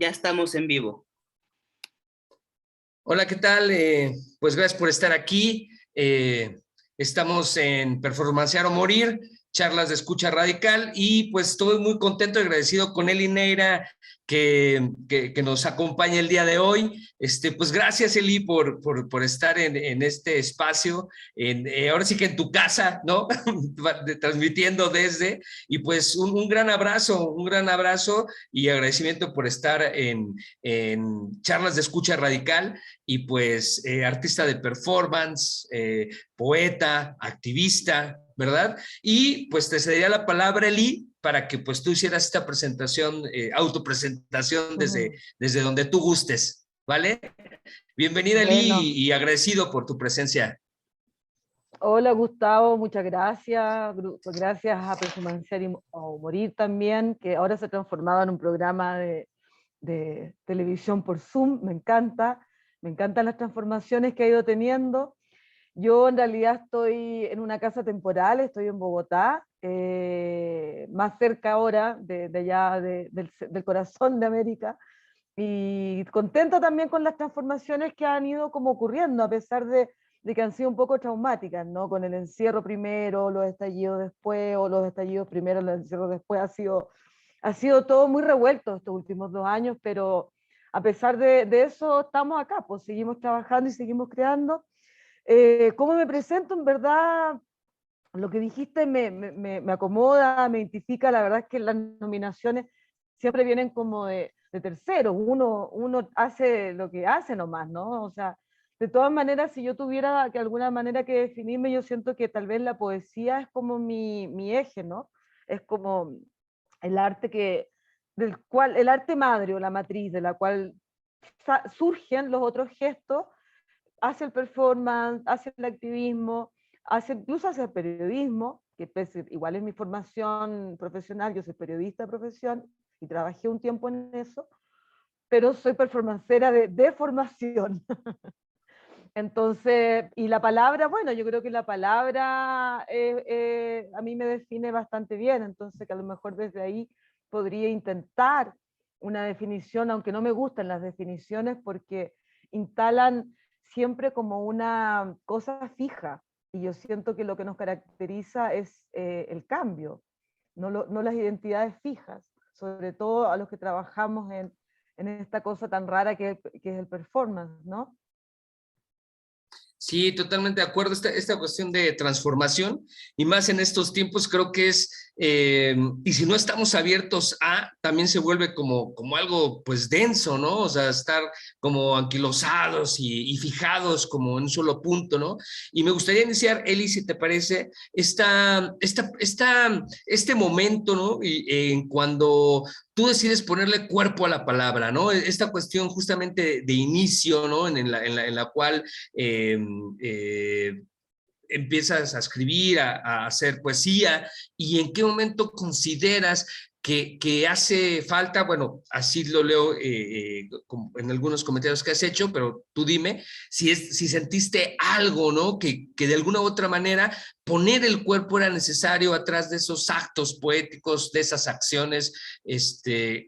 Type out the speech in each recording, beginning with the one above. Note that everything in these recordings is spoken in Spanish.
Ya estamos en vivo. Hola, ¿qué tal? Pues gracias por estar aquí. Estamos en Performancear o Morir, charlas de escucha radical, y pues estoy muy contento y agradecido con Eli Neira que nos acompaña el día de hoy. Pues gracias, Eli, por estar en este espacio, ahora sí que en tu casa, ¿no? Transmitiendo desde, y pues un gran abrazo y agradecimiento por estar en charlas de escucha radical. Y pues artista de performance, poeta, activista, ¿verdad? Y pues te cedería la palabra, Eli, para que pues tú hicieras esta presentación, autopresentación desde donde tú gustes, ¿vale? Bienvenida, Eli, Bueno, y agradecido por tu presencia. hola Gustavo, muchas gracias. Gracias a Performancear o Morir también, que ahora se ha transformado en un programa de televisión por Zoom. Me encantan las transformaciones que ha ido teniendo. Yo en realidad estoy en una casa temporal, estoy en Bogotá, más cerca ahora de allá del corazón de América, y contenta también con las transformaciones que han ido como ocurriendo, a pesar de que han sido un poco traumáticas, ¿no? Con el encierro primero, los estallidos después, o los estallidos primero, los encierros después, ha sido todo muy revuelto estos últimos 2 años, pero a pesar de eso estamos acá, pues seguimos trabajando y seguimos creando. ¿Cómo me presento? En verdad, lo que dijiste me acomoda, me identifica. La verdad es que las nominaciones siempre vienen como de terceros, uno hace lo que hace nomás, ¿no? O sea, de todas maneras, si yo tuviera que alguna manera que definirme, yo siento que tal vez la poesía es como mi eje, ¿no? Es como el arte el arte madre o la matriz de la cual surgen los otros gestos hacia el performance, hacia el activismo, incluso hacia el periodismo, que pues, igual es mi formación profesional. Yo soy periodista de profesión y trabajé un tiempo en eso, pero soy performancera de formación. Entonces, y la palabra, bueno, yo creo que la palabra a mí me define bastante bien, entonces que a lo mejor desde ahí podría intentar una definición, aunque no me gustan las definiciones porque instalan siempre como una cosa fija, y yo siento que lo que nos caracteriza es el cambio, no las identidades fijas, sobre todo a los que trabajamos en esta cosa tan rara que es el performance, ¿no? Sí, totalmente de acuerdo. Esta cuestión de transformación, y más en estos tiempos, creo que y si no estamos abiertos también se vuelve como algo pues denso, ¿no? O sea, estar como anquilosados y fijados como en un solo punto, ¿no? Y me gustaría iniciar, Eli, si te parece, este momento, ¿no? En cuando tú decides ponerle cuerpo a la palabra, ¿no? Esta cuestión justamente de inicio, ¿no? En la cual eh, eh, empiezas a escribir, a hacer poesía, y en qué momento consideras que hace falta, bueno, así lo leo en algunos comentarios que has hecho, pero tú dime si sentiste algo, ¿no? Que de alguna u otra manera poner el cuerpo era necesario atrás de esos actos poéticos, de esas acciones.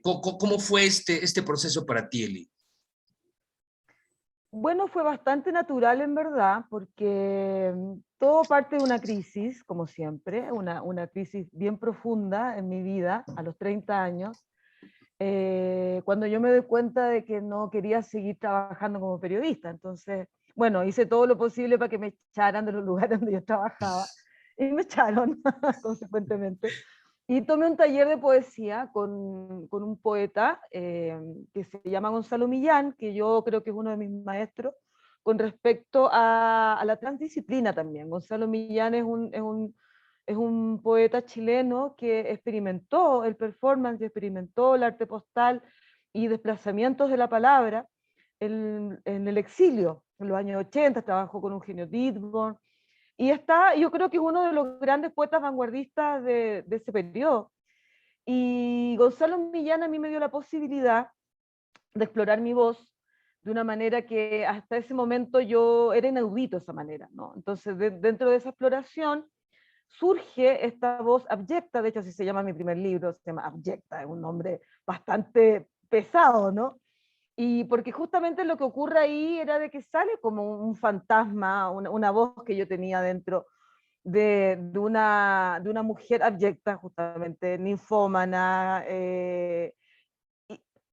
¿Cómo fue este proceso para ti, Eli? Bueno, fue bastante natural en verdad, porque todo parte de una crisis, como siempre, una crisis bien profunda en mi vida a los 30 años, cuando yo me doy cuenta de que no quería seguir trabajando como periodista. Entonces, bueno, hice todo lo posible para que me echaran de los lugares donde yo trabajaba, y me echaron, consecuentemente. Y tomé un taller de poesía con un poeta que se llama Gonzalo Millán, que yo creo que es uno de mis maestros, con respecto a la transdisciplina también. Gonzalo Millán es un poeta chileno que experimentó el performance, experimentó el arte postal y desplazamientos de la palabra en el exilio. En los años 80 trabajó con Eugenio Dittborn, y yo creo que es uno de los grandes poetas vanguardistas de ese periodo. Y Gonzalo Millán a mí me dio la posibilidad de explorar mi voz de una manera que hasta ese momento yo era inaudito, esa manera, ¿no? Entonces, dentro de esa exploración surge esta voz abyecta. De hecho así se llama mi primer libro, se llama Abyecta, es un nombre bastante pesado, ¿no? Y porque justamente lo que ocurre ahí era de que sale como un fantasma, una voz que yo tenía dentro de una mujer abyecta, justamente, ninfómana,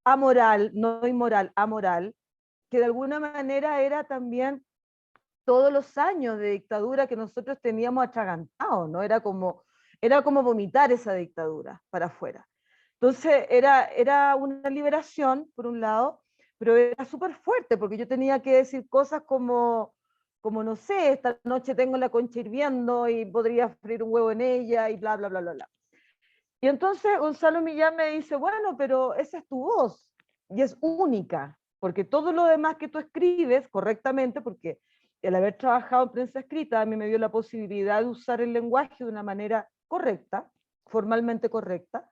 amoral, no inmoral, amoral, que de alguna manera era también todos los años de dictadura que nosotros teníamos atragantados, ¿no? Era como vomitar esa dictadura para afuera. Entonces era una liberación, por un lado, pero era súper fuerte, porque yo tenía que decir cosas como, no sé, esta noche tengo la concha hirviendo y podría freír un huevo en ella y bla, bla, bla, bla, bla. Y entonces Gonzalo Millán me dice, bueno, pero esa es tu voz y es única, porque todo lo demás que tú escribes correctamente, porque el haber trabajado en prensa escrita a mí me dio la posibilidad de usar el lenguaje de una manera correcta, formalmente correcta.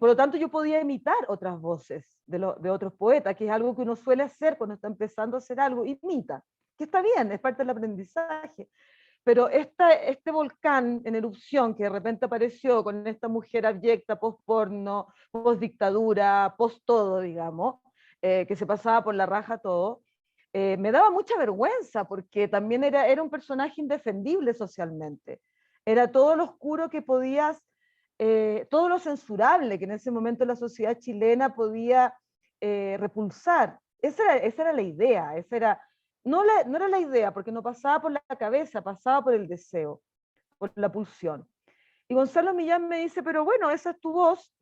Por lo tanto, yo podía imitar otras voces de otros poetas, que es algo que uno suele hacer cuando está empezando a hacer algo, imita, que está bien, es parte del aprendizaje. Pero este volcán en erupción que de repente apareció con esta mujer abyecta, post-porno, post-dictadura, post-todo, digamos, que se pasaba por la raja todo, me daba mucha vergüenza porque también era un personaje indefendible socialmente. Era todo lo oscuro que podías, todo lo censurable que en ese momento la sociedad chilena podía repulsar. Esa era la idea, esa era no era la idea, porque no pasaba por la cabeza, pasaba por el deseo, por la pulsión. Y Gonzalo Millán me dice, pero bueno, esa es tu voz,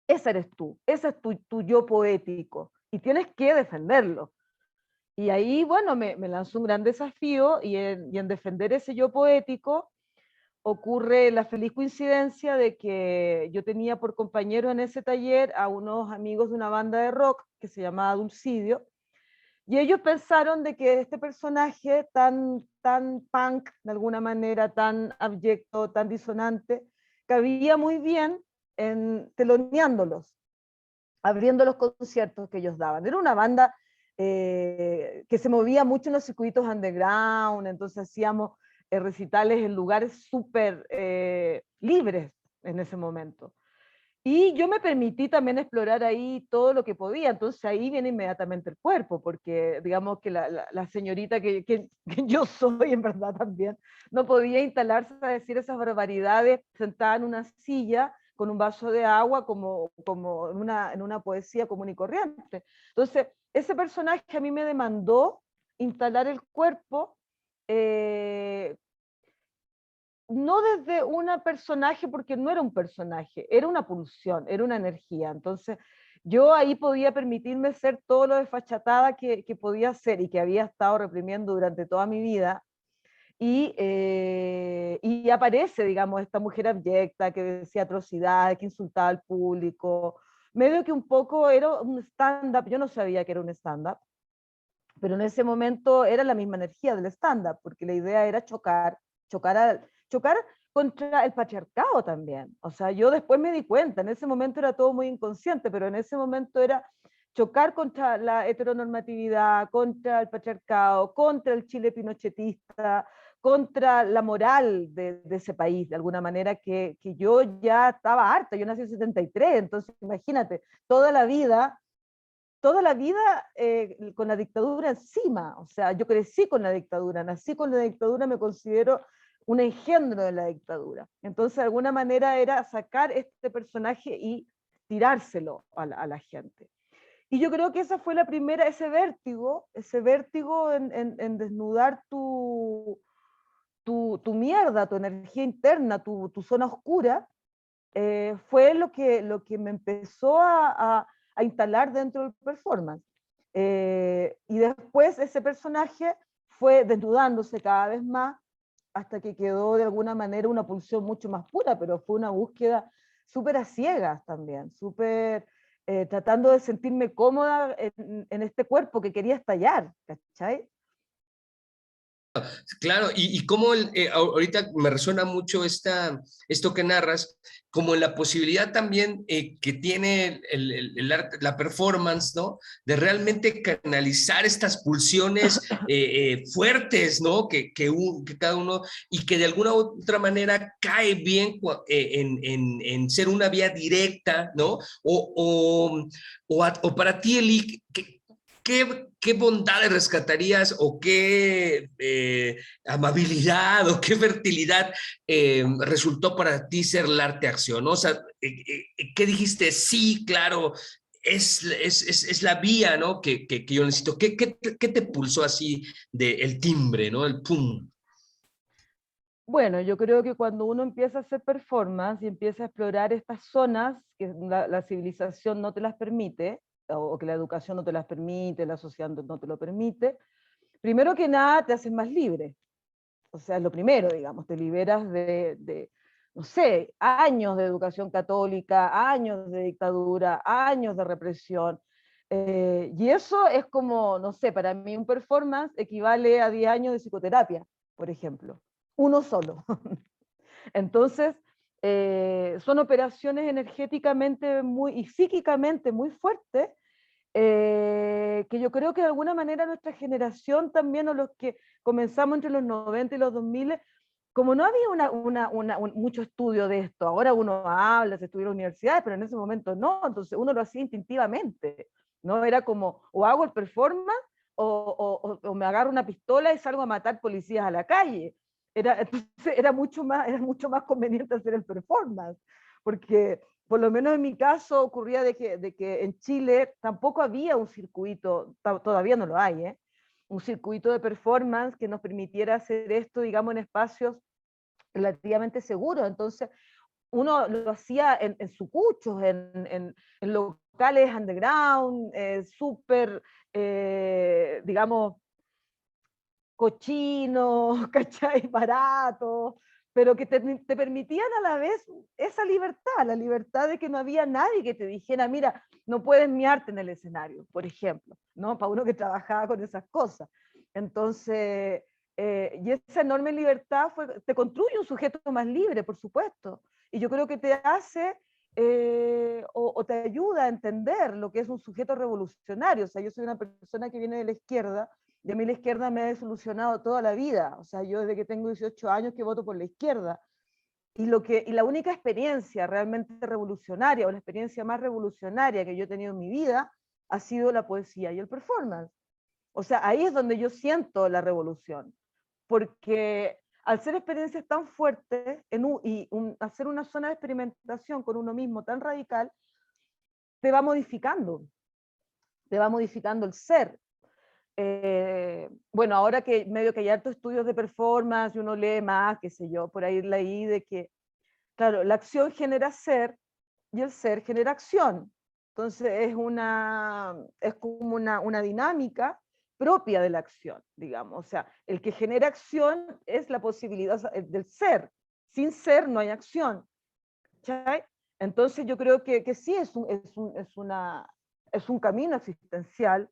esa eres tú, ese es tu yo poético, y tienes que defenderlo. Y ahí, bueno, me lanzó un gran desafío, y en defender ese yo poético ocurre la feliz coincidencia de que yo tenía por compañero en ese taller a unos amigos de una banda de rock que se llamaba Dulcidio. Y ellos pensaron de que este personaje tan punk, de alguna manera, tan abyecto, tan disonante, cabía muy bien en teloneándolos, abriendo los conciertos que ellos daban. Era una banda que se movía mucho en los circuitos underground, entonces hacíamos recitales en lugares súper libres en ese momento. Y yo me permití también explorar ahí todo lo que podía, entonces ahí viene inmediatamente el cuerpo, porque digamos que la señorita que yo soy en verdad también, no podía instalarse a decir esas barbaridades sentada en una silla con un vaso de agua como en una poesía común y corriente. Entonces, ese personaje a mí me demandó instalar el cuerpo eh, no desde un personaje, porque no era un personaje, era una pulsión, era una energía. Entonces, yo ahí podía permitirme ser todo lo desfachatada que podía ser y que había estado reprimiendo durante toda mi vida. Y aparece, digamos, esta mujer abyecta que decía atrocidades, que insultaba al público. Medio que un poco era un stand-up, yo no sabía que era un stand-up, pero en ese momento era la misma energía del stand-up, porque la idea era chocar contra el patriarcado también. O sea, yo después me di cuenta, en ese momento era todo muy inconsciente, pero en ese momento era chocar contra la heteronormatividad, contra el patriarcado, contra el Chile pinochetista, contra la moral de ese país, de alguna manera que yo ya estaba harta, yo nací en 73, entonces imagínate, toda la vida con la dictadura encima, o sea, yo crecí con la dictadura, nací con la dictadura, me considero un engendro de la dictadura. Entonces, de alguna manera era sacar este personaje y tirárselo a la gente. Y yo creo que esa fue la primera, ese vértigo en desnudar tu mierda, tu energía interna, tu zona oscura, fue lo que me empezó a instalar dentro del performance. Y después ese personaje fue desnudándose cada vez más hasta que quedó de alguna manera una pulsión mucho más pura, pero fue una búsqueda súper a ciegas también, súper tratando de sentirme cómoda en este cuerpo que quería estallar, ¿cachai? Claro, y cómo ahorita me resuena mucho esto que narras, como la posibilidad también que tiene el arte, la performance, ¿no? De realmente canalizar estas pulsiones fuertes, ¿no? Que cada uno, y que de alguna u otra manera cae bien en ser una vía directa, ¿no? O para ti, Eli, ¿qué bondades rescatarías o qué amabilidad o qué fertilidad resultó para ti ser el arte acción? ¿No? O sea, ¿qué dijiste? Sí, claro, es la vía, ¿no? Que yo necesito. ¿Qué te pulsó así del timbre, ¿no? El pum. Bueno, yo creo que cuando uno empieza a hacer performance y empieza a explorar estas zonas que la civilización no te las permite, o que la educación no te las permite, la sociedad no te lo permite, primero que nada te haces más libre. O sea, es lo primero, digamos, te liberas no sé, años de educación católica, años de dictadura, años de represión. Y eso es como, no sé, para mí un performance equivale a 10 años de psicoterapia, por ejemplo. Uno solo. Entonces, son operaciones energéticamente y psíquicamente muy fuertes, que yo creo que de alguna manera nuestra generación también, o los que comenzamos entre los 90 y los 2000, como no había mucho estudio de esto, ahora uno habla, se estudia en universidades, pero en ese momento no, entonces uno lo hacía instintivamente, ¿no? Era como, o hago el performance, o me agarro una pistola y salgo a matar policías a la calle. Entonces era mucho más conveniente hacer el performance, porque por lo menos en mi caso ocurría de que en Chile tampoco había un circuito, todavía no lo hay, un circuito de performance que nos permitiera hacer esto, digamos, en espacios relativamente seguros. Entonces, uno lo hacía en sucuchos, en locales underground, súper, digamos, cochinos, ¿cachai? Baratos, pero que te permitían a la vez esa libertad, la libertad de que no había nadie que te dijera, mira, no puedes miarte en el escenario, por ejemplo, ¿no? Para uno que trabajaba con esas cosas. Entonces, y esa enorme libertad te construye un sujeto más libre, por supuesto, y yo creo que te hace o te ayuda a entender lo que es un sujeto revolucionario. O sea, yo soy una persona que viene de la izquierda, y a mí la izquierda me ha desilusionado toda la vida. O sea, yo desde que tengo 18 años que voto por la izquierda. Y la única experiencia realmente revolucionaria, o la experiencia más revolucionaria que yo he tenido en mi vida, ha sido la poesía y el performance. O sea, ahí es donde yo siento la revolución. Porque al ser experiencias tan fuertes hacer una zona de experimentación con uno mismo tan radical, te va modificando el ser. Bueno, ahora que medio que hay hartos estudios de performance y uno lee más, qué sé yo, por ahí leí de que, claro, la acción genera ser y el ser genera acción. Entonces es como una dinámica propia de la acción, digamos. O sea, el que genera acción es la posibilidad del ser. Sin ser no hay acción. ¿Cachai? Entonces yo creo que sí es un camino existencial.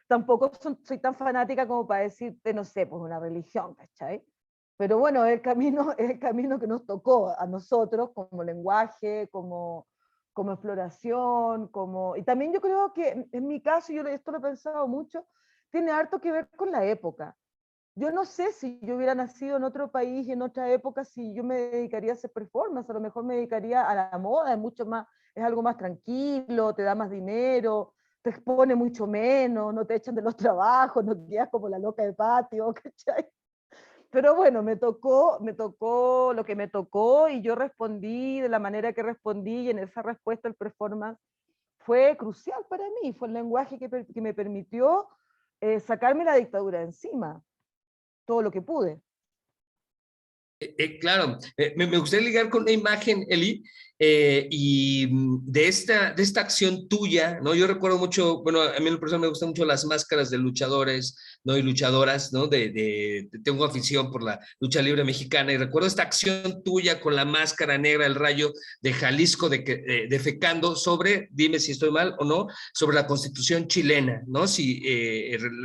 Tampoco soy tan fanática como para decirte, no sé, pues una religión, ¿cachai? Pero bueno, es el camino que nos tocó a nosotros como lenguaje, como exploración, y también yo creo que en mi caso, yo esto lo he pensado mucho, tiene harto que ver con la época. Yo no sé si yo hubiera nacido en otro país y en otra época, si yo me dedicaría a hacer performance, a lo mejor me dedicaría a la moda, es algo más tranquilo, te da más dinero, te expone mucho menos, no te echan de los trabajos, no quedas como la loca de patio, ¿cachai? Pero bueno, me tocó lo que me tocó y yo respondí de la manera que respondí, y en esa respuesta el performance fue crucial para mí, fue el lenguaje que me permitió sacarme la dictadura de encima, todo lo que pude. Claro, me gustaría ligar con una imagen, Eli, y de esta acción tuya, ¿no? Yo recuerdo mucho, bueno, a mí en persona me gustan mucho las máscaras de luchadores ¿no? Y luchadoras, ¿no? Tengo afición por la lucha libre mexicana y recuerdo esta acción tuya con la máscara negra, el rayo de Jalisco defecando sobre, dime si estoy mal o no, sobre la Constitución chilena, ¿no? Si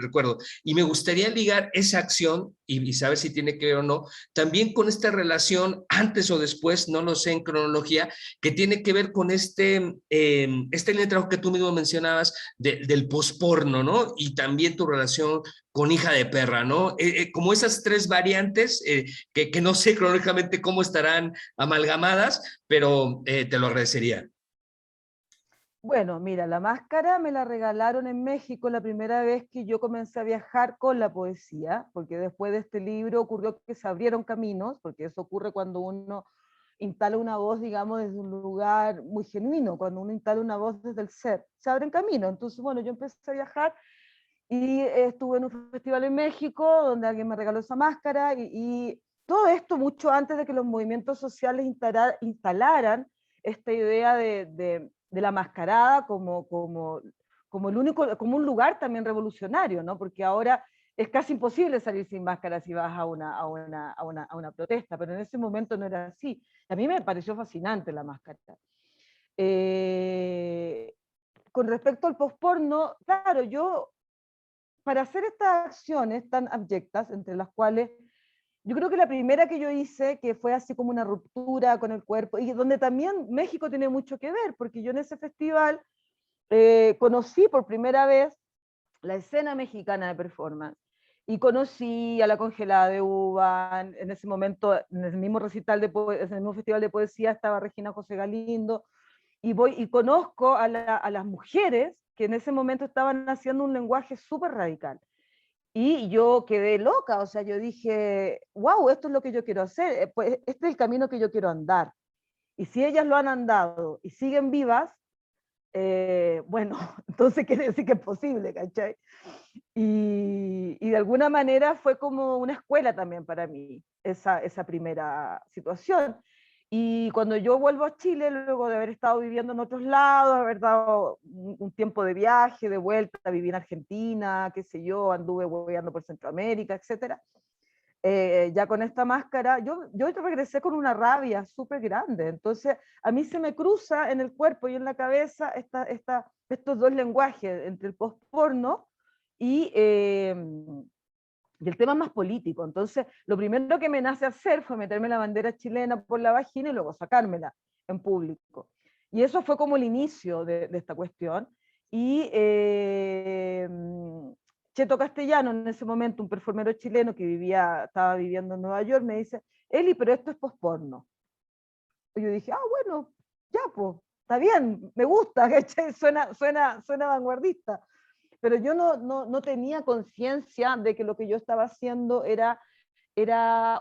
recuerdo. Y me gustaría ligar esa acción y saber si tiene que ver o no, también con esta relación antes o después, no lo sé en cronología, que tiene que ver con este trabajo que tú mismo mencionabas del posporno, ¿no? Y también tu relación con Hija de Perra, ¿no? Como esas tres variantes que no sé cronológicamente cómo estarán amalgamadas, pero te lo agradecería. Bueno, mira, la máscara me la regalaron en México la primera vez que yo comencé a viajar con la poesía, porque después de este libro ocurrió que se abrieron caminos, porque eso ocurre cuando uno instala una voz, digamos, desde un lugar muy genuino, cuando uno instala una voz desde el ser, se abren caminos. Entonces, bueno, yo empecé a viajar y estuve en un festival en México donde alguien me regaló esa máscara y todo esto mucho antes de que los movimientos sociales instalaran esta idea de la mascarada como el único, como un lugar también revolucionario, ¿no? Porque ahora es casi imposible salir sin máscara si vas a una protesta, pero en ese momento no era así. A mí me pareció fascinante la máscara. Eh, con respecto al posporno, claro, yo para hacer estas acciones tan abyectas, entre las cuales yo creo que la primera que yo hice, que fue así como una ruptura con el cuerpo, y donde también México tiene mucho que ver, porque yo en ese festival conocí por primera vez la escena mexicana de performance, y conocí a La Congelada de Uva, en ese momento, en el mismo recital, en el mismo festival de poesía estaba Regina José Galindo, y voy y conozco a las mujeres que en ese momento estaban haciendo un lenguaje súper radical. Y yo quedé loca, o sea, yo dije, wow, esto es lo que yo quiero hacer, pues este es el camino que yo quiero andar. Y si ellas lo han andado y siguen vivas, bueno, entonces quiere decir que es posible, ¿cachai? Y de alguna manera fue como una escuela también para mí, esa primera situación. Y cuando yo vuelvo a Chile, luego de haber estado viviendo en otros lados, haber dado un tiempo de viaje, de vuelta, viví en Argentina, qué sé yo, anduve hueveando por Centroamérica, etcétera. Ya con esta máscara, yo regresé con una rabia súper grande. Entonces, a mí se me cruza en el cuerpo y en la cabeza estos dos lenguajes, entre el post-porno y el tema más político. Entonces, lo primero que me nace hacer fue meterme la bandera chilena por la vagina y luego sacármela en público. Y eso fue como el inicio de esta cuestión. Y Cheto Castellano, en ese momento, un performero chileno que estaba viviendo en Nueva York, me dice, Eli, pero esto es posporno. Y yo dije, bueno, ya, pues, está bien, me gusta, suena vanguardista, pero yo no tenía conciencia de que lo que yo estaba haciendo era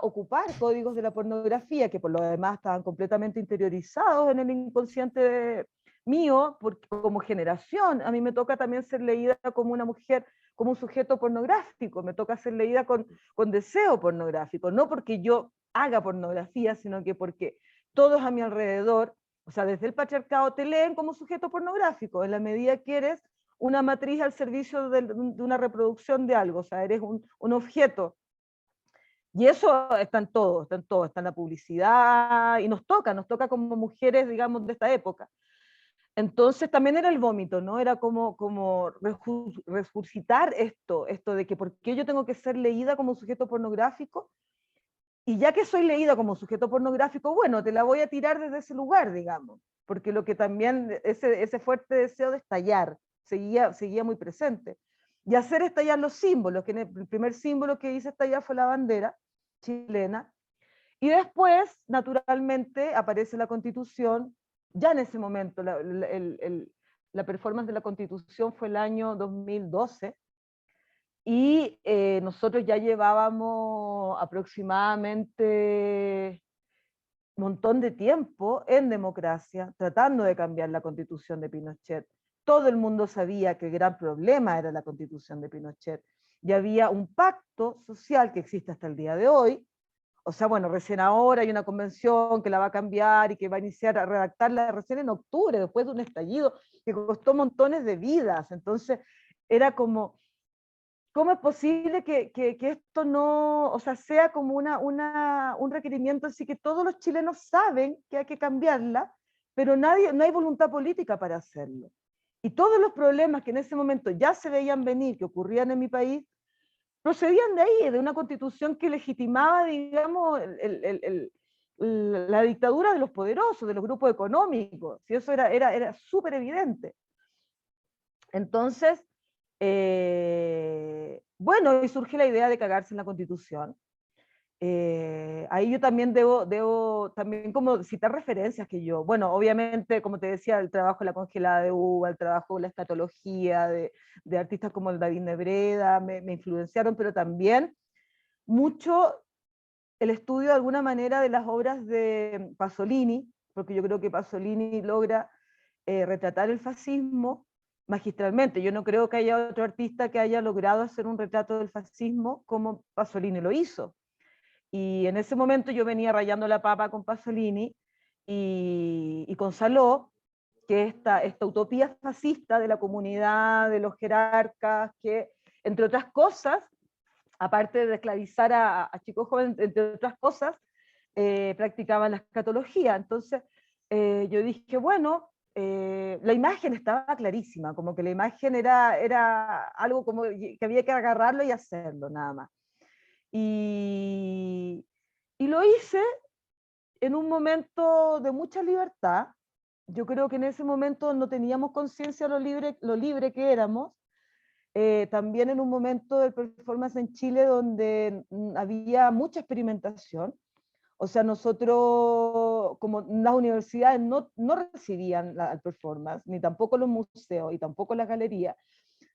ocupar códigos de la pornografía, que por lo demás estaban completamente interiorizados en el inconsciente mío, porque como generación, a mí me toca también ser leída como una mujer, como un sujeto pornográfico, me toca ser leída con deseo pornográfico, no porque yo haga pornografía, sino que porque todos a mi alrededor, o sea, desde el patriarcado te leen como sujeto pornográfico, en la medida que eres una matriz al servicio de una reproducción de algo, o sea, eres un objeto. Y eso está en todo, está en la publicidad, y nos toca como mujeres, digamos, de esta época. Entonces también era el vómito, ¿no? Era como resucitar esto de que por qué yo tengo que ser leída como sujeto pornográfico, y ya que soy leída como sujeto pornográfico, bueno, te la voy a tirar desde ese lugar, digamos, porque lo que también, ese fuerte deseo de estallar, seguía muy presente. Y hacer estallar los símbolos, que el primer símbolo que hice estallar fue la bandera chilena, y después, naturalmente, aparece la Constitución. Ya en ese momento, la performance de la Constitución fue el año 2012, y nosotros ya llevábamos aproximadamente un montón de tiempo en democracia tratando de cambiar la Constitución de Pinochet. Todo el mundo sabía que el gran problema era la Constitución de Pinochet. Y había un pacto social que existe hasta el día de hoy. O sea, bueno, recién ahora hay una convención que la va a cambiar y que va a iniciar a redactarla recién en octubre, después de un estallido que costó montones de vidas. Entonces, era como ¿cómo es posible que esto no, o sea, sea como un requerimiento así que todos los chilenos saben que hay que cambiarla, pero no hay voluntad política para hacerlo? Y todos los problemas que en ese momento ya se veían venir, que ocurrían en mi país, procedían de ahí, de una constitución que legitimaba, digamos, la dictadura de los poderosos, de los grupos económicos. Y eso era súper evidente. Entonces, bueno, y surge la idea de cagarse en la Constitución. Ahí yo también debo también como citar referencias que yo, bueno, obviamente, como te decía, el trabajo de la congelada de uva, el trabajo de la escatología, de artistas como el David Nebreda, me influenciaron, pero también mucho el estudio de alguna manera de las obras de Pasolini, porque yo creo que Pasolini logra retratar el fascismo magistralmente. Yo no creo que haya otro artista que haya logrado hacer un retrato del fascismo como Pasolini lo hizo. Y en ese momento yo venía rayando la papa con Pasolini y con Saló, que es esta utopía fascista de la comunidad, de los jerarcas, que entre otras cosas, aparte de esclavizar a chicos jóvenes, entre otras cosas, practicaban la escatología. Entonces yo dije, bueno, la imagen estaba clarísima, como que la imagen era algo como que había que agarrarlo y hacerlo, nada más. Y, y lo hice en un momento de mucha libertad. Yo creo que en ese momento no teníamos conciencia de lo libre que éramos. También en un momento del performance en Chile donde había mucha experimentación. O sea, nosotros, como las universidades no recibían el performance, ni tampoco los museos y tampoco las galerías,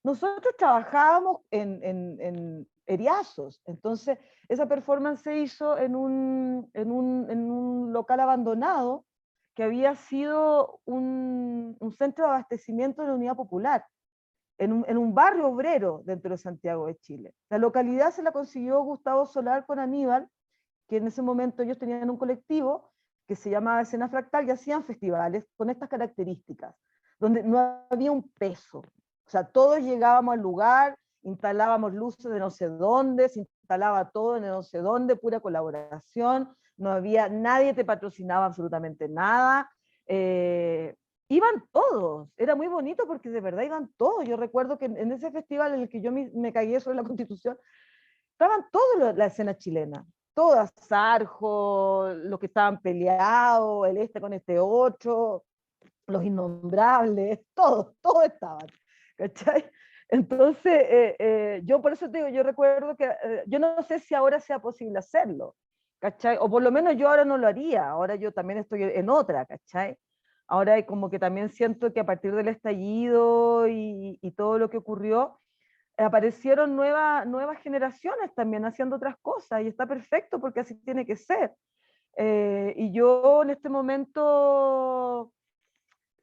nosotros trabajábamos en eriazos. Entonces, esa performance se hizo en un local abandonado que había sido un centro de abastecimiento de la Unidad Popular, en un barrio obrero dentro de Santiago de Chile. La localidad se la consiguió Gustavo Solar con Aníbal, que en ese momento ellos tenían un colectivo que se llamaba Escena Fractal y hacían festivales con estas características, donde no había un peso. O sea, todos llegábamos al lugar, instalábamos luces de no sé dónde, se instalaba todo de no sé dónde, pura colaboración, no había, nadie te patrocinaba absolutamente nada. Iban todos, era muy bonito porque de verdad iban todos. Yo recuerdo que en ese festival en el que yo me cagué sobre la Constitución, estaban todos la escena chilena, todas, Sarjo, los que estaban peleados, el este con este otro, los innombrables, todos estaban, ¿cachai? Entonces, yo por eso te digo, yo recuerdo que, yo no sé si ahora sea posible hacerlo, ¿cachai? O por lo menos yo ahora no lo haría, ahora yo también estoy en otra, ¿cachai? Ahora como que también siento que a partir del estallido y todo lo que ocurrió, aparecieron nuevas generaciones también haciendo otras cosas y está perfecto porque así tiene que ser. Y yo en este momento,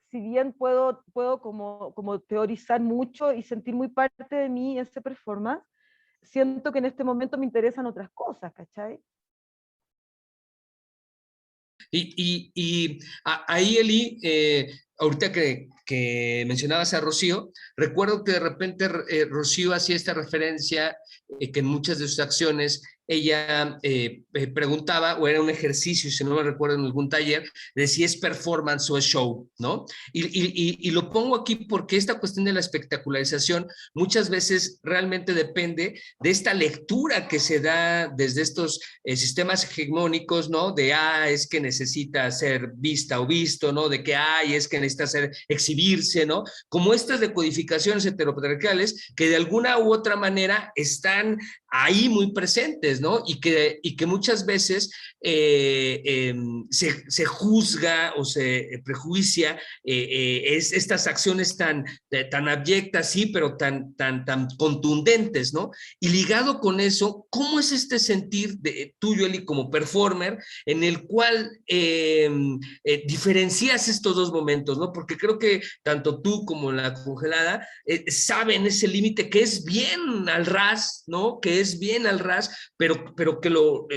si bien puedo como teorizar mucho y sentir muy parte de mí ese performance, siento que en este momento me interesan otras cosas, ¿cachai? Ahí, Eli, ahorita que mencionabas a Rocío, recuerdo que de repente Rocío hacía esta referencia, que en muchas de sus acciones ella preguntaba, o era un ejercicio, si no me recuerdo, en algún taller, de si es performance o es show, ¿no? Y lo pongo aquí porque esta cuestión de la espectacularización muchas veces realmente depende de esta lectura que se da desde estos sistemas hegemónicos, ¿no? De, es que necesita ser vista o visto, ¿no? De que, es que necesita exhibirse, ¿no? Como estas decodificaciones heteropatriarcales que de alguna u otra manera están ahí muy presentes, ¿no? Y que muchas veces se juzga o se prejuicia estas acciones tan abyectas, sí, pero tan contundentes, ¿no? Y ligado con eso, ¿cómo es este sentir tuyo, Eli, como performer, en el cual diferencias estos dos momentos, ¿no? Porque creo que tanto tú como la congelada saben ese límite que es bien al ras, ¿no? Que es bien al ras, pero que lo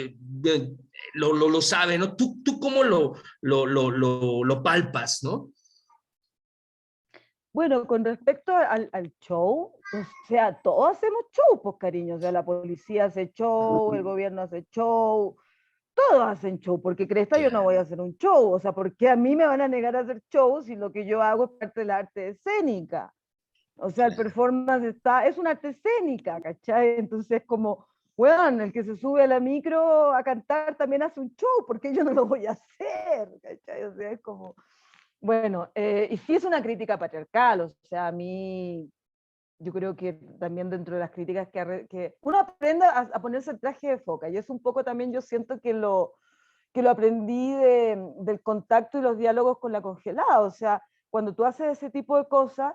sabe, ¿no? ¿Tú cómo lo palpas, ¿no? Bueno, con respecto al show, o sea, todos hacemos show, pues cariño, o sea, la policía hace show, el gobierno hace show, todos hacen show, porque Cresta yo no voy a Claro, hacer un show, o sea, ¿por qué a mí me van a negar a hacer show si lo que yo hago es parte del arte escénica? O sea, el claro. performance es una arte escénica, ¿cachai? Entonces, como, weón, el que se sube a la micro a cantar también hace un show, porque yo no lo voy a hacer, ¿cachai? O sea, es como, bueno, y sí es una crítica patriarcal, o sea, a mí, yo creo que también dentro de las críticas que uno aprende a ponerse el traje de foca, y es un poco también, yo siento que lo aprendí del contacto y los diálogos con la congelada, o sea, cuando tú haces ese tipo de cosas,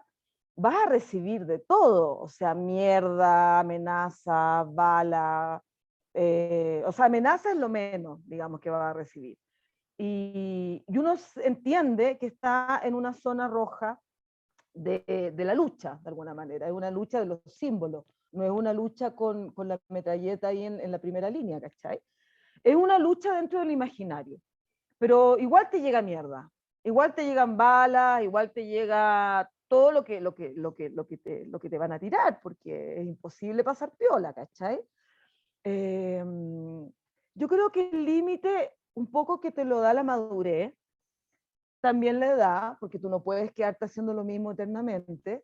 vas a recibir de todo, o sea, mierda, amenaza, bala, o sea, amenaza es lo menos, digamos, que vas a recibir. Y uno entiende que está en una zona roja de la lucha, de alguna manera, es una lucha de los símbolos, no es una lucha con la metralleta ahí en la primera línea, ¿cachai? Es una lucha dentro del imaginario, pero igual te llega mierda, igual te llegan balas, igual te llega todo lo que te van a tirar, porque es imposible pasar piola, ¿cachai? Eh, yo creo que el límite, un poco que te lo da la madurez, también le da, porque tú no puedes quedarte haciendo lo mismo eternamente,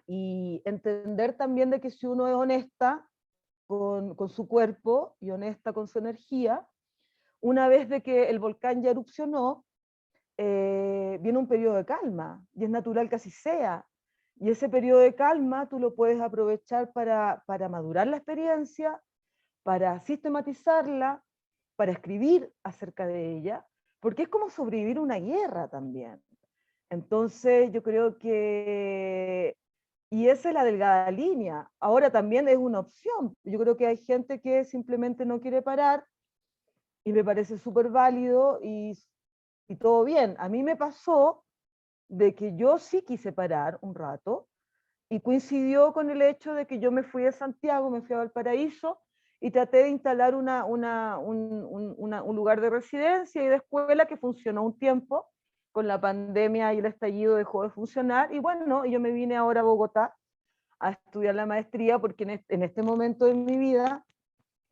y entender también de que si uno es honesta con su cuerpo y honesta con su energía, una vez de que el volcán ya erupcionó, viene un periodo de calma, y es natural que así sea. Y ese periodo de calma tú lo puedes aprovechar para madurar la experiencia, para sistematizarla, para escribir acerca de ella, porque es como sobrevivir una guerra también. Entonces yo creo que, y esa es la delgada línea, ahora también es una opción. Yo creo que hay gente que simplemente no quiere parar y me parece súper válido y todo bien. A mí me pasó de que yo sí quise parar un rato y coincidió con el hecho de que yo me fui a Santiago, me fui a Valparaíso y traté de instalar un lugar de residencia y de escuela que funcionó un tiempo. Con la pandemia y el estallido dejó de funcionar y bueno, yo me vine ahora a Bogotá a estudiar la maestría porque en este momento de mi vida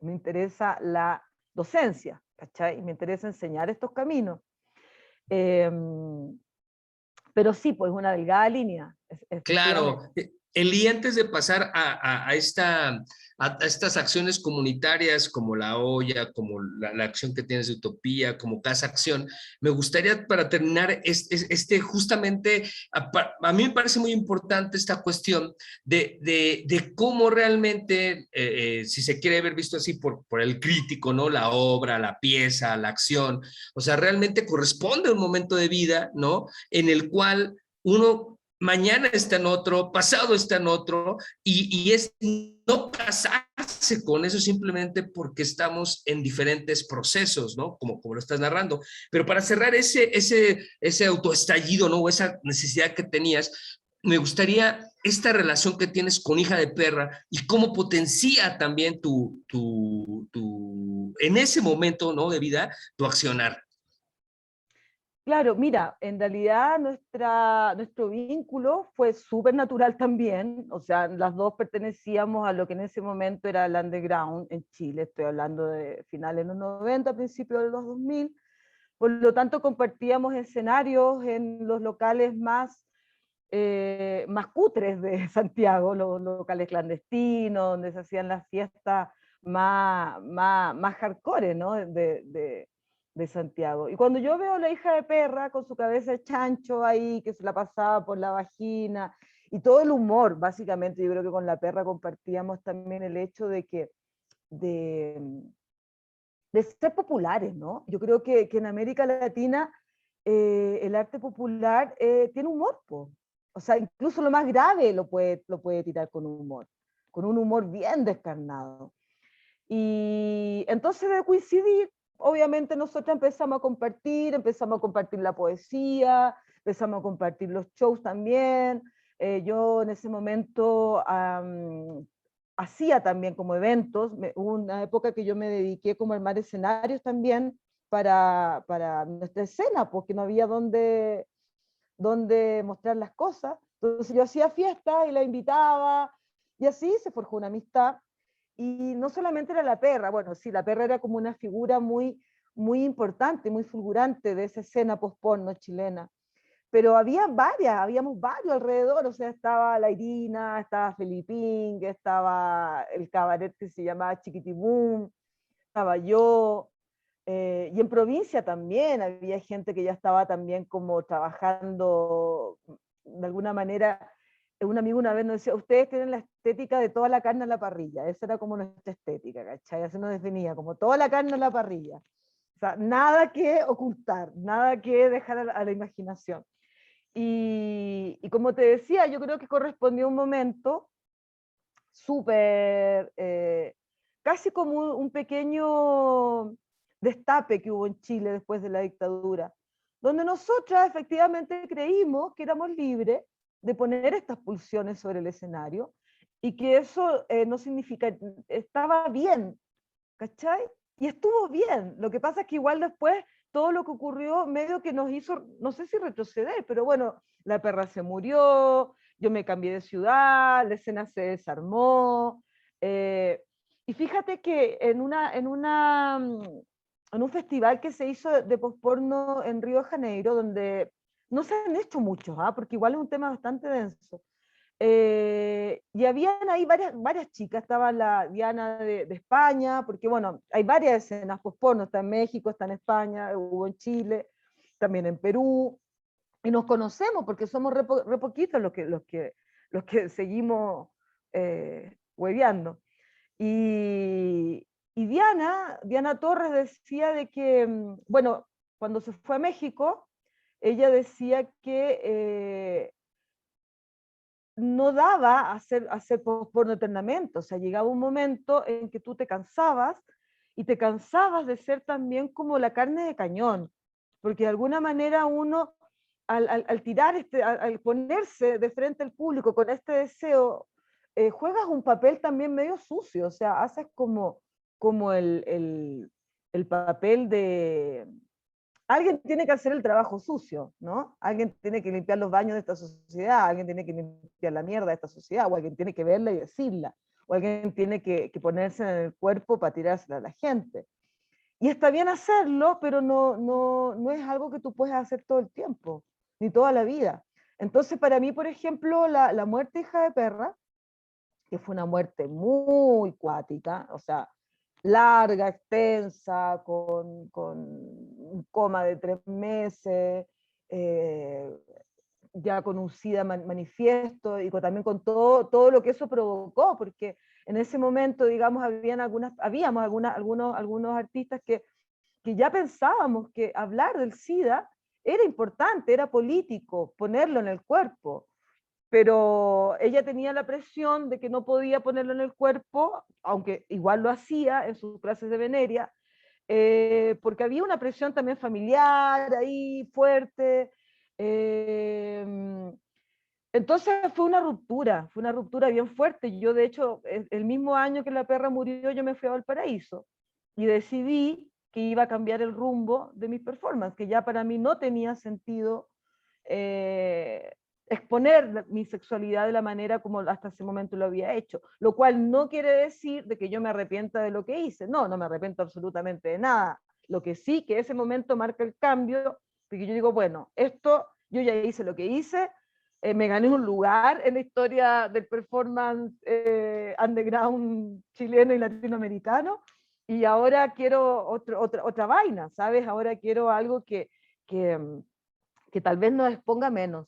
me interesa la docencia, ¿cachai? Me interesa enseñar estos caminos. Eh, pero sí, pues una delgada línea, efectivamente. Claro, Eli, antes de pasar a estas acciones comunitarias como la olla, como la acción que tienes de Utopía, como Casa Acción, me gustaría para terminar justamente, a mí me parece muy importante esta cuestión de cómo realmente, si se quiere haber visto así por el crítico, ¿no? La obra, la pieza, la acción, o sea, realmente corresponde a un momento de vida, ¿no? En el cual uno mañana está en otro, pasado está en otro, y es no casarse con eso simplemente porque estamos en diferentes procesos, ¿no? Como lo estás narrando. Pero para cerrar ese autoestallido, ¿no? O esa necesidad que tenías, me gustaría esta relación que tienes con Hija de Perra y cómo potencia también en ese momento, ¿no? De vida, tu accionar. Claro, mira, en realidad nuestro vínculo fue súper natural también, o sea, las dos pertenecíamos a lo que en ese momento era el underground en Chile, estoy hablando de finales de los 90, principios de los 2000, por lo tanto compartíamos escenarios en los locales más cutres de Santiago, los locales clandestinos, donde se hacían las fiestas más hardcore, ¿no? De Santiago. Y cuando yo veo a la Hija de Perra con su cabeza de chancho ahí, que se la pasaba por la vagina, y todo el humor, básicamente, yo creo que con la perra compartíamos también el hecho de, de ser populares, ¿no? Yo creo que en América Latina el arte popular tiene humor, po. O sea, incluso lo más grave lo puede tirar con un humor bien descarnado. Y entonces de coincidir, obviamente nosotros empezamos a compartir la poesía, empezamos a compartir los shows también. Yo en ese momento hacía también como eventos, hubo una época que yo me dediqué como a armar escenarios también para nuestra escena, porque no había donde mostrar las cosas. Entonces yo hacía fiestas y la invitaba, y así se forjó una amistad. Y no solamente era la perra, bueno, sí, la perra era como una figura muy, muy importante, muy fulgurante de esa escena post-porno chilena. Pero había varias, habíamos varios alrededor, o sea, estaba la Irina, estaba Felipín, estaba el cabaret que se llamaba Chiquitibum, estaba yo, y en provincia también había gente que ya estaba también como trabajando de alguna manera. Un amigo una vez nos decía, ustedes tienen la estética de toda la carne a la parrilla, esa era como nuestra estética, ¿cachai? Así nos definía, como toda la carne a la parrilla. O sea, nada que ocultar, nada que dejar a la imaginación. Y como te decía, yo creo que correspondió un momento súper, casi como un pequeño destape que hubo en Chile después de la dictadura, donde nosotras efectivamente creímos que éramos libres de poner estas pulsiones sobre el escenario y que eso no significa, estaba bien, ¿cachai? Y estuvo bien. Lo que pasa es que igual después todo lo que ocurrió medio que nos hizo, no sé si retroceder, pero bueno, la perra se murió, yo me cambié de ciudad, la escena se desarmó. Y fíjate que en un festival que se hizo de posporno en Río de Janeiro, donde no se han hecho muchos, ¿ah? Porque igual es un tema bastante denso. Y habían ahí varias chicas, estaba la Diana de España, porque bueno, hay varias escenas post-porno, está en México, está en España, hubo en Chile, también en Perú, y nos conocemos porque somos re poquitos los que seguimos hueveando. Y Diana Torres decía de que, bueno, cuando se fue a México, ella decía que no daba hacer porno eternamente, o sea, llegaba un momento en que tú te cansabas y te cansabas de ser también como la carne de cañón, porque de alguna manera uno, al tirar, al ponerse de frente al público con este deseo, juegas un papel también medio sucio, o sea, haces como el papel de, alguien tiene que hacer el trabajo sucio, ¿no? Alguien tiene que limpiar los baños de esta sociedad, alguien tiene que limpiar la mierda de esta sociedad, o alguien tiene que verla y decirla, o alguien tiene que ponerse en el cuerpo para tirársela a la gente. Y está bien hacerlo, pero no es algo que tú puedes hacer todo el tiempo, ni toda la vida. Entonces, para mí, por ejemplo, la muerte hija de perra, que fue una muerte muy cuática, o sea, larga, extensa, con un coma de 3 meses, eh, ya con un SIDA manifiesto y también con todo lo que eso provocó, porque en ese momento, digamos, habíamos algunos artistas que ya pensábamos que hablar del SIDA era importante, era político, ponerlo en el cuerpo, pero ella tenía la presión de que no podía ponerlo en el cuerpo, aunque igual lo hacía en sus clases de veneria, porque había una presión también familiar ahí fuerte. eh, entonces fue una ruptura bien fuerte. Yo, de hecho, el mismo año que la perra murió, yo me fui a Valparaíso y decidí que iba a cambiar el rumbo de mis performances, que ya para mí no tenía sentido eh, exponer mi sexualidad de la manera como hasta ese momento lo había hecho, lo cual no quiere decir de que yo me arrepienta de lo que hice, no me arrepiento absolutamente de nada, lo que sí que ese momento marca el cambio, porque yo digo, bueno, esto, yo ya hice lo que hice, me gané un lugar en la historia del performance underground chileno y latinoamericano, y ahora quiero otra vaina, ¿sabes? Ahora quiero algo que, que tal vez nos exponga menos.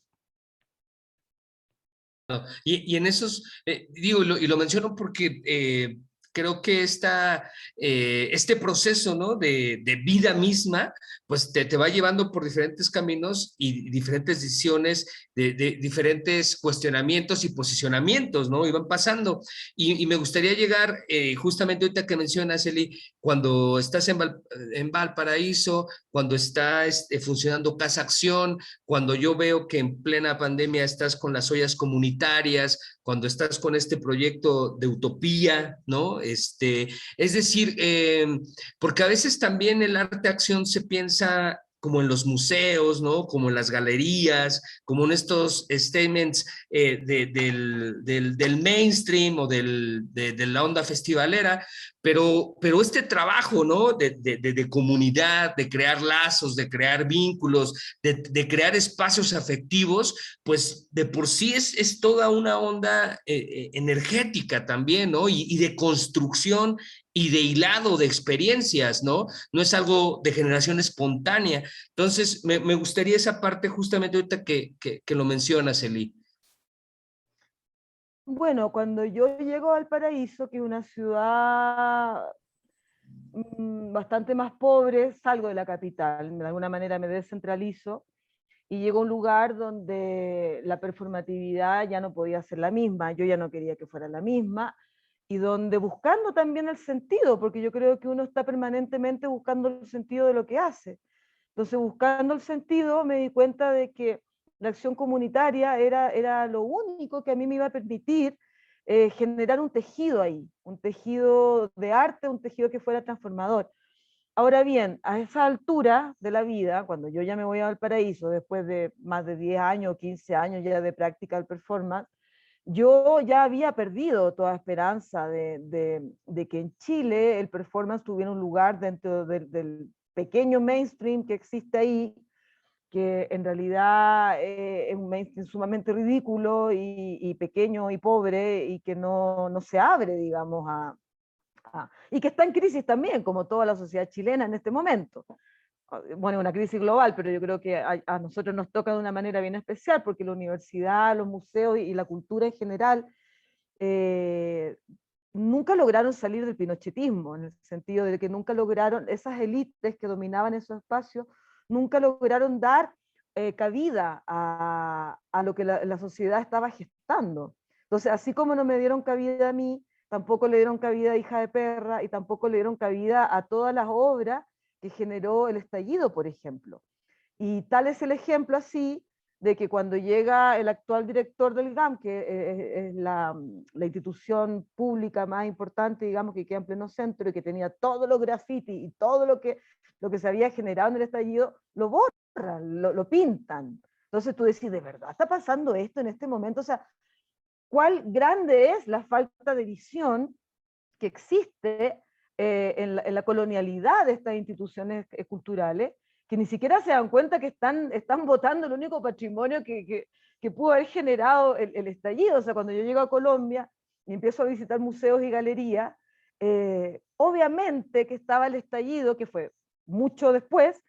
Y en esos, digo, y lo menciono porque creo que este proceso, ¿no? de vida misma, pues te va llevando por diferentes caminos y diferentes decisiones, de diferentes cuestionamientos y posicionamientos, ¿no? Y van pasando. Y me gustaría llegar, justamente ahorita que mencionas, Eli, cuando estás en Valparaíso, cuando está funcionando Casa Acción, cuando yo veo que en plena pandemia estás con las ollas comunitarias, cuando estás con este proyecto de utopía, ¿no? Es decir, porque a veces también el arte acción se piensa como en los museos, ¿no? Como en las galerías, como en estos statements del mainstream o de la onda festivalera, pero este trabajo, ¿no? De comunidad, de crear lazos, de crear vínculos, crear espacios afectivos, pues de por sí es toda una onda energética también, ¿no? Y de construcción y de hilado de experiencias, ¿no? No es algo de generación espontánea. Entonces, me gustaría esa parte justamente ahorita que lo mencionas, Eli. Bueno, cuando yo llego a Valparaíso, que es una ciudad bastante más pobre, salgo de la capital, de alguna manera me descentralizo y llego a un lugar donde la performatividad ya no podía ser la misma, yo ya no quería que fuera la misma, y donde buscando también el sentido, porque yo creo que uno está permanentemente buscando el sentido de lo que hace. Entonces, buscando el sentido, me di cuenta de que la acción comunitaria era lo único que a mí me iba a permitir generar un tejido ahí, un tejido de arte, un tejido que fuera transformador. Ahora bien, a esa altura de la vida, cuando yo ya me voy a Valparaíso, después de más de 10 años, 15 años ya de práctica del performance, yo ya había perdido toda esperanza de que en Chile el performance tuviera un lugar dentro del pequeño mainstream que existe ahí, que en realidad es un mainstream sumamente ridículo y pequeño y pobre y que no se abre, digamos, y que está en crisis también, como toda la sociedad chilena en este momento. Bueno, una crisis global, pero yo creo que a nosotros nos toca de una manera bien especial, porque la universidad, los museos y la cultura en general eh, nunca lograron salir del pinochetismo, en el sentido de que nunca lograron, esas élites que dominaban esos espacios, nunca lograron dar cabida a lo que la sociedad estaba gestando. Entonces, así como no me dieron cabida a mí, tampoco le dieron cabida a Hija de Perra y tampoco le dieron cabida a todas las obras que generó el estallido, por ejemplo. Y tal es el ejemplo así de que cuando llega el actual director del GAM, que es la institución pública más importante, digamos, que queda en pleno centro y que tenía todos los grafitis y todo lo que se había generado en el estallido, lo borran, lo pintan. Entonces tú decís, ¿de verdad está pasando esto en este momento? O sea, ¿cuál grande es la falta de visión que existe en la colonialidad de estas instituciones culturales, que ni siquiera se dan cuenta que están votando el único patrimonio que pudo haber generado el estallido? O sea, cuando yo llego a Colombia y empiezo a visitar museos y galerías, obviamente que estaba el estallido, que fue mucho después,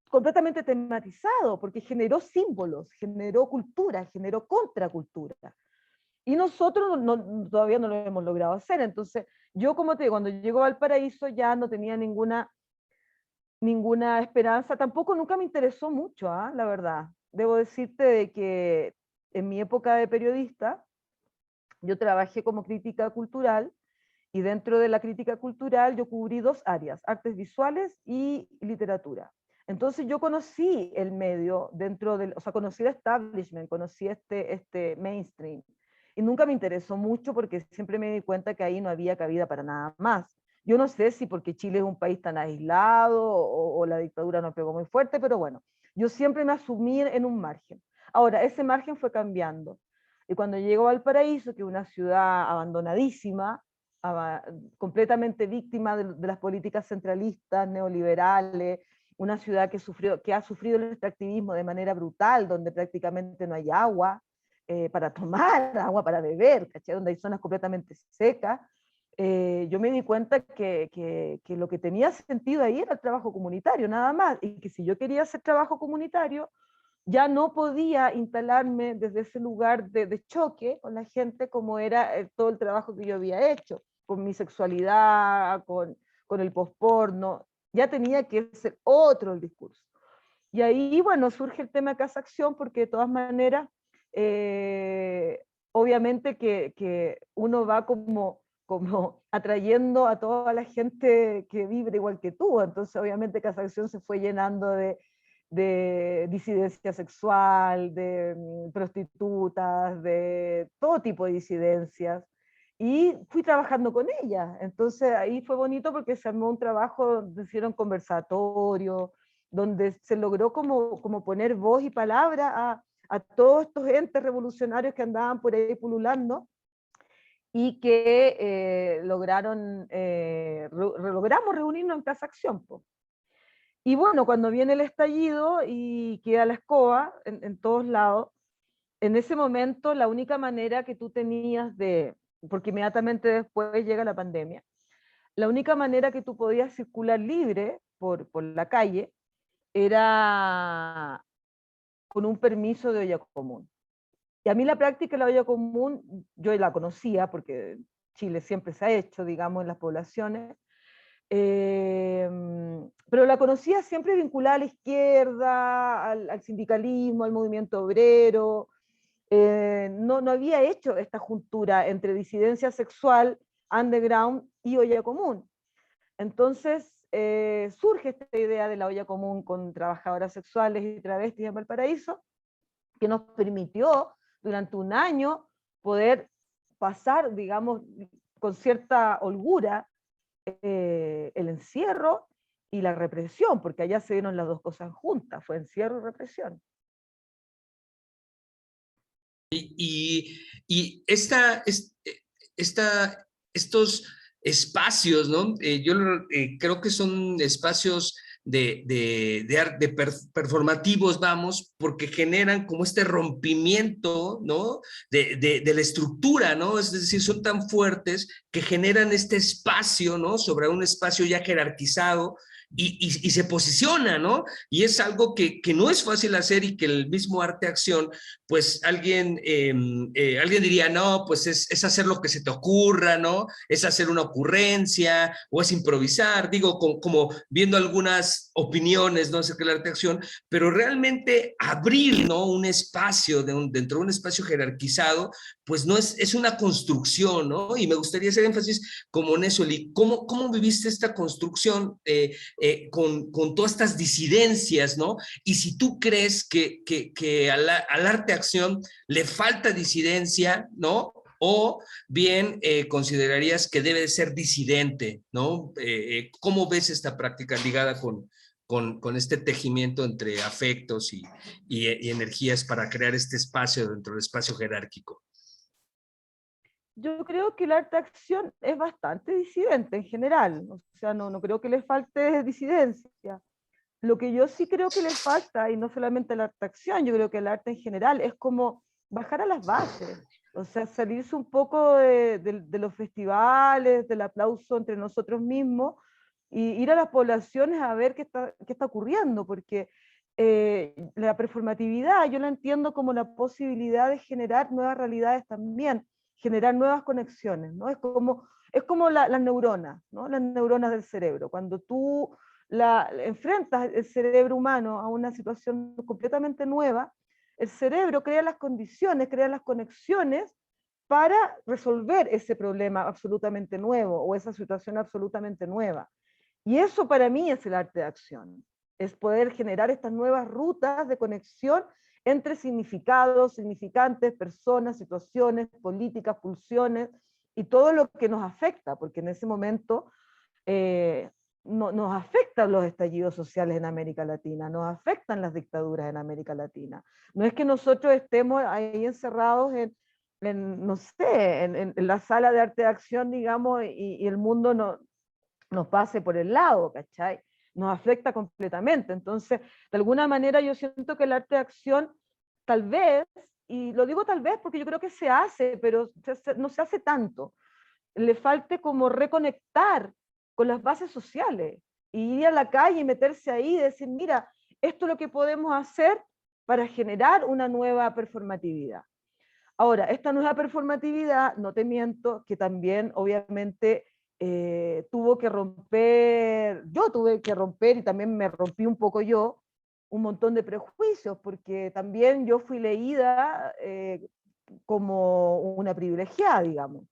completamente tematizado, porque generó símbolos, generó cultura, generó contracultura. Y nosotros todavía no lo hemos logrado hacer. Entonces, yo como te digo, cuando llego al paraíso ya no tenía ninguna esperanza. Tampoco nunca me interesó mucho, ¿eh? La verdad. Debo decirte de que en mi época de periodista, yo trabajé como crítica cultural y dentro de la crítica cultural yo cubrí dos áreas, artes visuales y literatura. Entonces yo conocí el medio dentro del, o sea, conocí el establishment, conocí este mainstream. Y nunca me interesó mucho porque siempre me di cuenta que ahí no había cabida para nada más. Yo no sé si porque Chile es un país tan aislado o la dictadura nos pegó muy fuerte, pero bueno, yo siempre me asumí en un margen. Ahora, ese margen fue cambiando. Y cuando llego a Valparaíso, que es una ciudad abandonadísima, completamente víctima de las políticas centralistas, neoliberales, una ciudad que ha sufrido el extractivismo de manera brutal, donde prácticamente no hay agua para tomar, agua para beber, ¿cachai? Donde hay zonas completamente secas. Yo me di cuenta que lo que tenía sentido ahí era el trabajo comunitario, nada más, y que si yo quería hacer trabajo comunitario, ya no podía instalarme desde ese lugar de choque con la gente como era todo el trabajo que yo había hecho, con mi sexualidad, con el posporno, ya tenía que ser otro el discurso. Y ahí, bueno, surge el tema de Casa Acción porque de todas maneras, obviamente que uno va como atrayendo a toda la gente que vibre igual que tú, entonces obviamente Casa Acción se fue llenando de disidencia sexual, de prostitutas, de todo tipo de disidencias, y fui trabajando con ellas. Entonces ahí fue bonito porque se armó un trabajo, hicieron conversatorio, donde se logró como poner voz y palabra a todos estos entes revolucionarios que andaban por ahí pululando, y que logramos reunirnos en Casa Acción, po. Y bueno, cuando viene el estallido y queda la escoba en todos lados, en ese momento la única manera que tú tenías porque inmediatamente después llega la pandemia, la única manera que tú podías circular libre por la calle era con un permiso de olla común. Y a mí la práctica de la olla común, yo la conocía porque Chile siempre se ha hecho, digamos, en las poblaciones, pero la conocía siempre vinculada a la izquierda, al sindicalismo, al movimiento obrero. No había hecho esta juntura entre disidencia sexual, underground y olla común. Entonces surge esta idea de la olla común con trabajadoras sexuales y travestis en Valparaíso, que nos permitió durante un año poder pasar, digamos, con cierta holgura el encierro y la represión, porque allá se dieron las dos cosas juntas, fue encierro y represión. Y estos espacios, ¿no? Yo creo que son espacios performativos, vamos, porque generan como este rompimiento, ¿no? De la estructura, ¿no? Es decir, son tan fuertes que generan este espacio, ¿no? Sobre un espacio ya jerarquizado, y se posiciona, ¿no? Y es algo que no es fácil hacer, y que el mismo arte-acción, pues alguien diría, no, pues es hacer lo que se te ocurra, ¿no? Es hacer una ocurrencia, o es improvisar, digo, como viendo algunas opiniones, ¿no? Acerca de la arte-acción, pero realmente abrir, ¿no? Un espacio dentro de un espacio jerarquizado, pues no es una construcción, ¿no? Y me gustaría hacer énfasis como en eso, Eli. ¿Cómo viviste esta construcción con todas estas disidencias, ¿no? Y si tú crees que al arte-acción le falta disidencia, ¿no? O bien considerarías que debe ser disidente, ¿no? ¿Cómo ves esta práctica ligada con este tejimiento entre afectos y energías para crear este espacio dentro del espacio jerárquico? Yo creo que el arte-acción es bastante disidente en general, o sea, no creo que le falte disidencia. Lo que yo sí creo que le falta, y no solamente la arte-acción, yo creo que el arte en general, es como bajar a las bases, o sea, salirse un poco de los festivales, del aplauso entre nosotros mismos, y ir a las poblaciones a ver qué está ocurriendo, porque la performatividad yo la entiendo como la posibilidad de generar nuevas realidades también, generar nuevas conexiones, ¿no? Es como las neuronas, ¿no? Las neuronas del cerebro. Cuando tú enfrentas el cerebro humano a una situación completamente nueva, el cerebro crea las condiciones, crea las conexiones para resolver ese problema absolutamente nuevo o esa situación absolutamente nueva. Y eso para mí es el arte de acción, es poder generar estas nuevas rutas de conexión entre significados, significantes, personas, situaciones, políticas, pulsiones y todo lo que nos afecta, porque en ese momento nos afectan los estallidos sociales en América Latina, nos afectan las dictaduras en América Latina. No es que nosotros estemos ahí encerrados no sé, en la sala de arte de acción, digamos, y el mundo nos pase por el lado, ¿cachai? Nos afecta completamente. Entonces, de alguna manera yo siento que el arte de acción tal vez, y lo digo tal vez porque yo creo que se hace, pero no se hace tanto, le falte como reconectar con las bases sociales, y ir a la calle y meterse ahí y decir, mira, esto es lo que podemos hacer para generar una nueva performatividad. Ahora, esta nueva performatividad, no te miento, que también obviamente tuvo que romper, yo tuve que romper y también me rompí un poco yo, un montón de prejuicios, porque también yo fui leída como una privilegiada, digamos.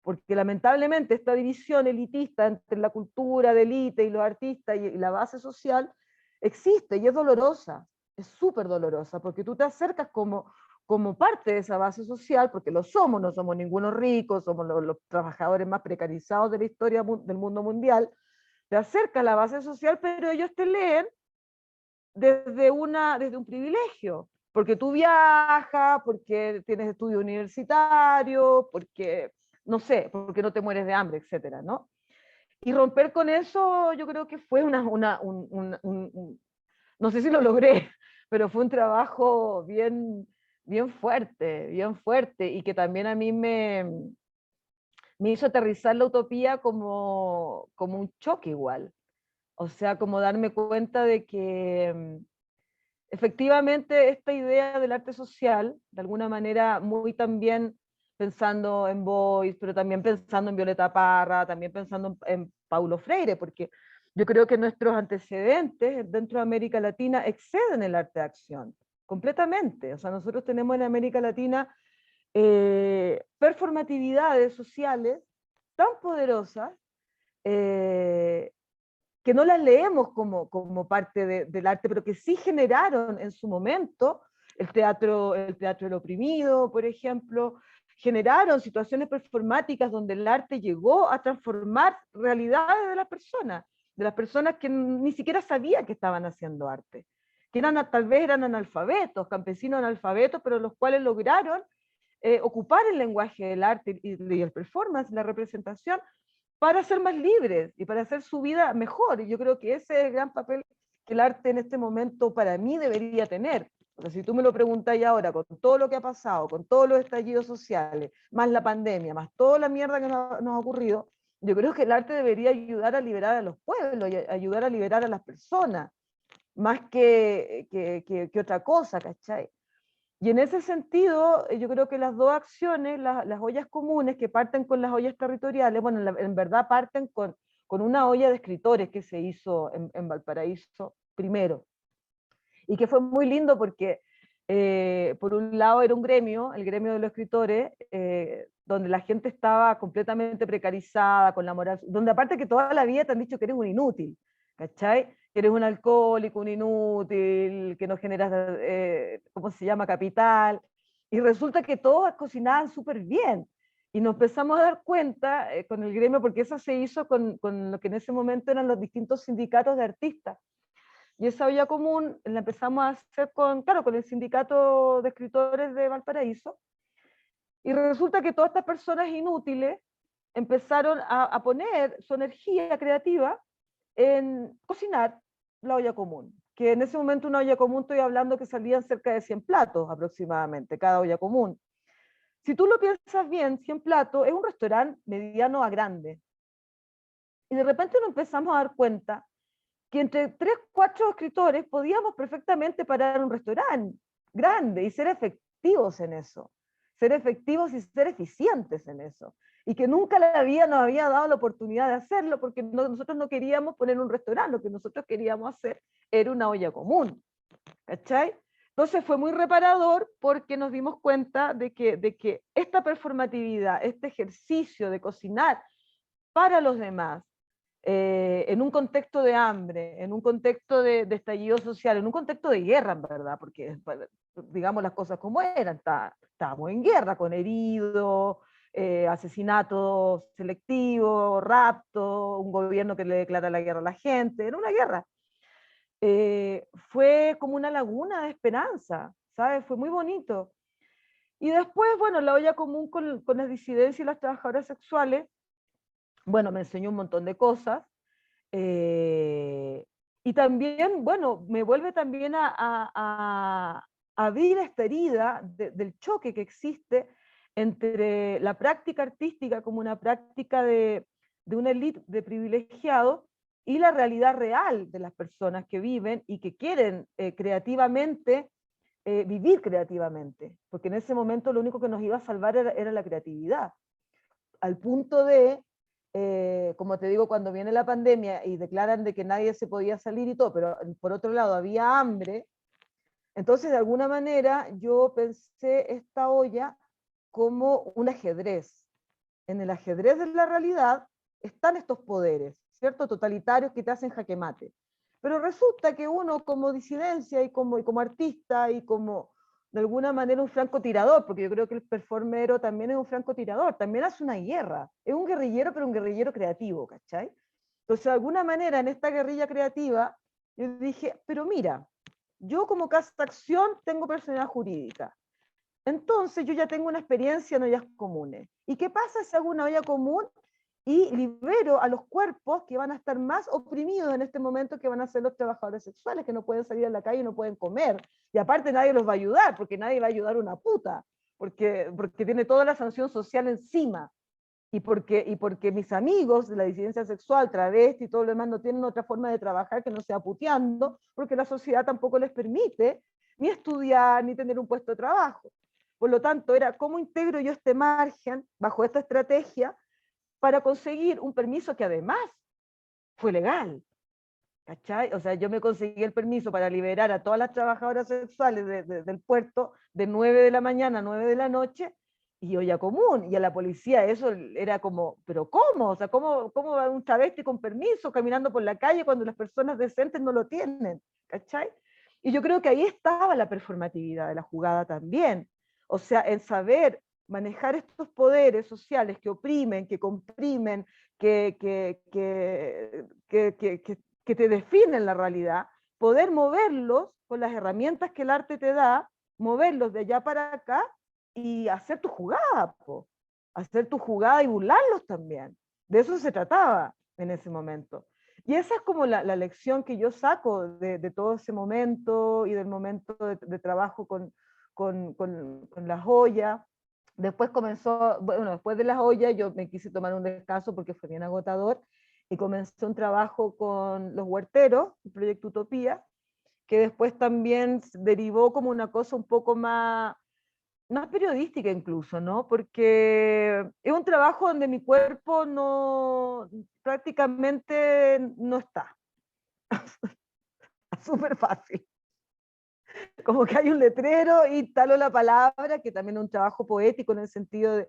Porque lamentablemente esta división elitista entre la cultura de élite y los artistas y la base social existe y es dolorosa, es súper dolorosa, porque tú te acercas como parte de esa base social, porque lo somos, no somos ningunos ricos, somos los trabajadores más precarizados de la historia del mundo mundial, te acercas a la base social, pero ellos te leen desde un privilegio, porque tú viajas, porque tienes estudio universitario, porque, no sé, porque no te mueres de hambre, etcétera, ¿no? Y romper con eso yo creo que fue no sé si lo logré, pero fue un trabajo bien fuerte, y que también a mí me hizo aterrizar la utopía como un choque igual. O sea, como darme cuenta de que efectivamente esta idea del arte social, de alguna manera muy también pensando en Boyce, pero también pensando en Violeta Parra, también pensando en Paulo Freire, porque yo creo que nuestros antecedentes dentro de América Latina exceden el arte de acción, completamente. O sea, nosotros tenemos en América Latina performatividades sociales tan poderosas eh, que no las leemos como parte del arte, pero que sí generaron en su momento el teatro del oprimido, por ejemplo, generaron situaciones performáticas donde el arte llegó a transformar realidades de las personas que ni siquiera sabían que estaban haciendo arte, que tal vez eran analfabetos, campesinos analfabetos, pero los cuales lograron ocupar el lenguaje del arte y el performance, la representación, para ser más libres y para hacer su vida mejor. Y yo creo que ese es el gran papel que el arte en este momento para mí debería tener. O sea, si tú me lo preguntáis ahora, con todo lo que ha pasado, con todos los estallidos sociales, más la pandemia, más toda la mierda que nos ha ocurrido, yo creo que el arte debería ayudar a liberar a los pueblos y ayudar a liberar a las personas, más que otra cosa, ¿cachai? Y en ese sentido, yo creo que las dos acciones, las ollas comunes que parten con las ollas territoriales, bueno, en verdad parten con una olla de escritores que se hizo en Valparaíso primero, y que fue muy lindo porque, por un lado, era un gremio, el gremio de los escritores, donde la gente estaba completamente precarizada, con la moral, donde aparte que toda la vida te han dicho que eres un inútil, ¿cachai? Que eres un alcohólico, un inútil, que no generas, ¿cómo se llama?, capital, y resulta que todos cocinaban súper bien, y nos empezamos a dar cuenta con el gremio, porque eso se hizo con lo que en ese momento eran los distintos sindicatos de artistas, y esa olla común la empezamos a hacer claro, con el sindicato de escritores de Valparaíso, y resulta que todas estas personas inútiles empezaron a poner su energía creativa en cocinar la olla común, que en ese momento una olla común, estoy hablando que salían cerca de 100 platos aproximadamente, cada olla común. Si tú lo piensas bien, 100 platos es un restaurante mediano a grande. Y de repente nos empezamos a dar cuenta que entre 3, 4 escritores podíamos perfectamente parar un restaurante grande y ser efectivos en eso, ser efectivos y ser eficientes en eso, y que nunca la vida nos había dado la oportunidad de hacerlo, porque nosotros no queríamos poner un restaurante, lo que nosotros queríamos hacer era una olla común, ¿cachai? Entonces fue muy reparador porque nos dimos cuenta de que esta performatividad, este ejercicio de cocinar para los demás, en un contexto de hambre, en un contexto de estallido social, en un contexto de guerra, en verdad, porque digamos las cosas como eran, estábamos en guerra con heridos, asesinatos selectivos, raptos, un gobierno que le declara la guerra a la gente, era una guerra. Fue como una laguna de esperanza, ¿sabes? Fue muy bonito. Y después, bueno, la olla común con las disidencias y las trabajadoras sexuales, bueno, me enseñó un montón de cosas. Y también, bueno, me vuelve también a abrir esta herida del choque que existe entre la práctica artística como una práctica de una élite de privilegiados y la realidad real de las personas que viven y que quieren creativamente vivir creativamente, porque en ese momento lo único que nos iba a salvar era la creatividad, al punto de como te digo, cuando viene la pandemia y declaran de que nadie se podía salir y todo, pero por otro lado había hambre, entonces de alguna manera yo pensé esta olla como un ajedrez. En el ajedrez de la realidad están estos poderes, ¿cierto? Totalitarios que te hacen jaque mate. Pero resulta que uno como disidencia y como artista y como de alguna manera un francotirador, porque yo creo que el performero también es un francotirador, también hace una guerra, es un guerrillero, pero un guerrillero creativo, ¿cachai? Entonces, de alguna manera, en esta guerrilla creativa, yo dije, pero mira, yo como casa de acción tengo personalidad jurídica. Entonces yo ya tengo una experiencia en ollas comunes. ¿Y qué pasa si hago una olla común y libero a los cuerpos que van a estar más oprimidos en este momento, que van a ser los trabajadores sexuales, que no pueden salir a la calle y no pueden comer? Y aparte nadie los va a ayudar, porque nadie va a ayudar a una puta, porque tiene toda la sanción social encima. Y porque mis amigos de la disidencia sexual, travesti y todo lo demás no tienen otra forma de trabajar que no sea puteando, porque la sociedad tampoco les permite ni estudiar, ni tener un puesto de trabajo. Por lo tanto, era cómo integro yo este margen bajo esta estrategia para conseguir un permiso que además fue legal. ¿Cachai? O sea, yo me conseguí el permiso para liberar a todas las trabajadoras sexuales del puerto de 9 de la mañana a 9 de la noche, y olla común, y a la policía eso era como, ¿pero cómo? O sea, ¿cómo va un travesti con permiso caminando por la calle cuando las personas decentes no lo tienen? ¿Cachai? Y yo creo que ahí estaba la performatividad de la jugada también. O sea, en saber manejar estos poderes sociales que oprimen, que comprimen, que te definen la realidad, poder moverlos con las herramientas que el arte te da, moverlos de allá para acá y hacer tu jugada, hacer tu jugada y burlarlos también. De eso se trataba en ese momento. Y esa es como la lección que yo saco de todo ese momento y del momento de trabajo con la joya. Después comenzó, bueno, después de la joya yo me quise tomar un descanso porque fue bien agotador, y comencé un trabajo con los huerteros, el proyecto Utopía, que después también derivó como una cosa un poco más periodística incluso, ¿no? Porque es un trabajo donde mi cuerpo prácticamente no está. Súper fácil. Como que hay un letrero y talo la palabra, que también es un trabajo poético en el sentido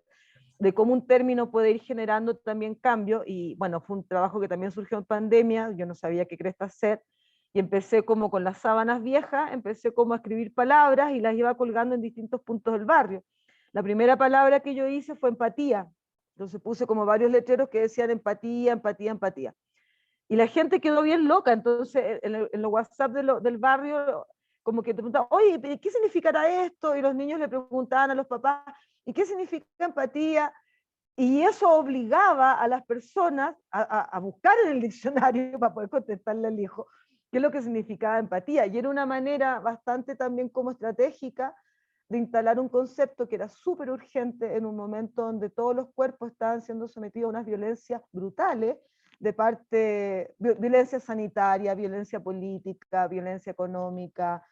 de cómo un término puede ir generando también cambio. Y bueno, fue un trabajo que también surgió en pandemia, yo no sabía qué cresta hacer, y empecé como con las sábanas viejas, empecé como a escribir palabras y las iba colgando en distintos puntos del barrio. La primera palabra que yo hice fue empatía, entonces puse como varios letreros que decían empatía, empatía, empatía. Y la gente quedó bien loca, entonces en los WhatsApp del barrio, como que te preguntaban, oye, ¿qué significará esto? Y los niños le preguntaban a los papás, ¿y qué significa empatía? Y eso obligaba a las personas a buscar en el diccionario para poder contestarle al hijo qué es lo que significaba empatía. Y era una manera bastante también como estratégica de instalar un concepto que era súper urgente en un momento donde todos los cuerpos estaban siendo sometidos a unas violencias brutales, de parte, violencia sanitaria, violencia política, violencia económica,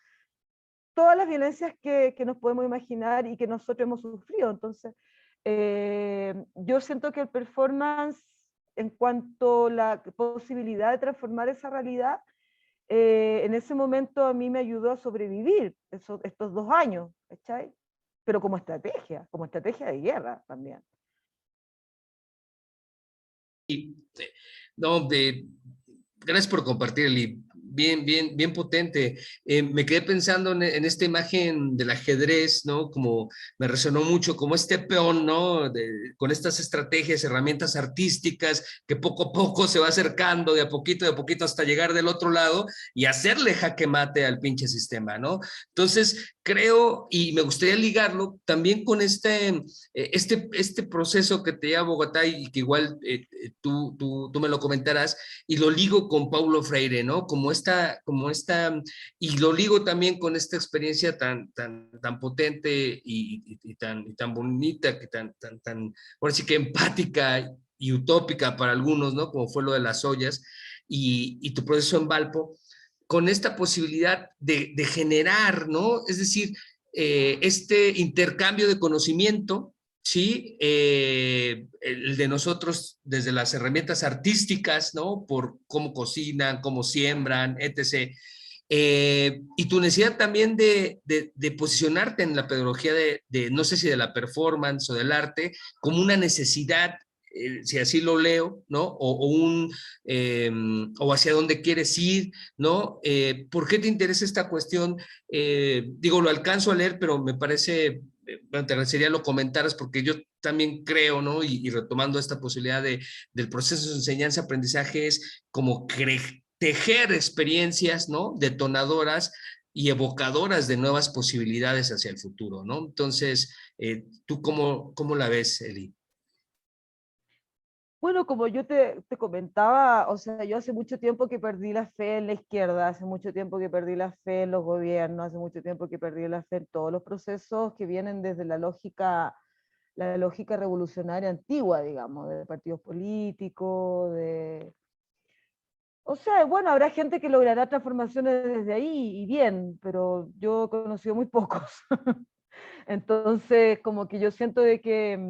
todas las violencias que nos podemos imaginar y que nosotros hemos sufrido. Entonces, yo siento que el performance, en cuanto a la posibilidad de transformar esa realidad, en ese momento a mí me ayudó a sobrevivir estos 2 años, ¿cachai? Pero como estrategia de guerra también. No, gracias por compartir, Eli. Bien, bien, bien potente. Me quedé pensando en esta imagen del ajedrez, ¿no? Como me resonó mucho, como este peón, ¿no? Con estas estrategias, herramientas artísticas, que poco a poco se va acercando de a poquito hasta llegar del otro lado y hacerle jaque mate al pinche sistema, ¿no? Entonces, creo, y me gustaría ligarlo también con este proceso que te lleva a Bogotá y que igual tú me lo comentarás, y lo ligo con Paulo Freire, ¿no? Y lo ligo también con esta experiencia tan potente y tan bonita, ahora sí que empática y utópica para algunos, ¿no? Como fue lo de las ollas y tu proceso en Valpo, con esta posibilidad de generar, ¿no? Es decir, este intercambio de conocimiento, ¿sí? El de nosotros desde las herramientas artísticas, ¿no? Por cómo cocinan, cómo siembran, etc. Y tu necesidad también de posicionarte en la pedagogía no sé si de la performance o del arte, como una necesidad, si así lo leo, ¿no? O hacia dónde quieres ir, ¿no? ¿Por qué te interesa esta cuestión? Digo, lo alcanzo a leer, pero me parece, bueno, te agradecería lo comentaras porque yo también creo, ¿no? Y retomando esta posibilidad del proceso de enseñanza-aprendizaje es como tejer experiencias, ¿no? Detonadoras y evocadoras de nuevas posibilidades hacia el futuro, ¿no? Entonces, ¿tú cómo la ves, Eli? Bueno, como yo te comentaba, o sea, yo hace mucho tiempo que perdí la fe en la izquierda, hace mucho tiempo que perdí la fe en los gobiernos, hace mucho tiempo que perdí la fe en todos los procesos que vienen desde la lógica revolucionaria antigua, digamos, de partidos políticos, de... O sea, bueno, habrá gente que logrará transformaciones desde ahí y bien, pero yo he conocido muy pocos. Entonces, como que yo siento de que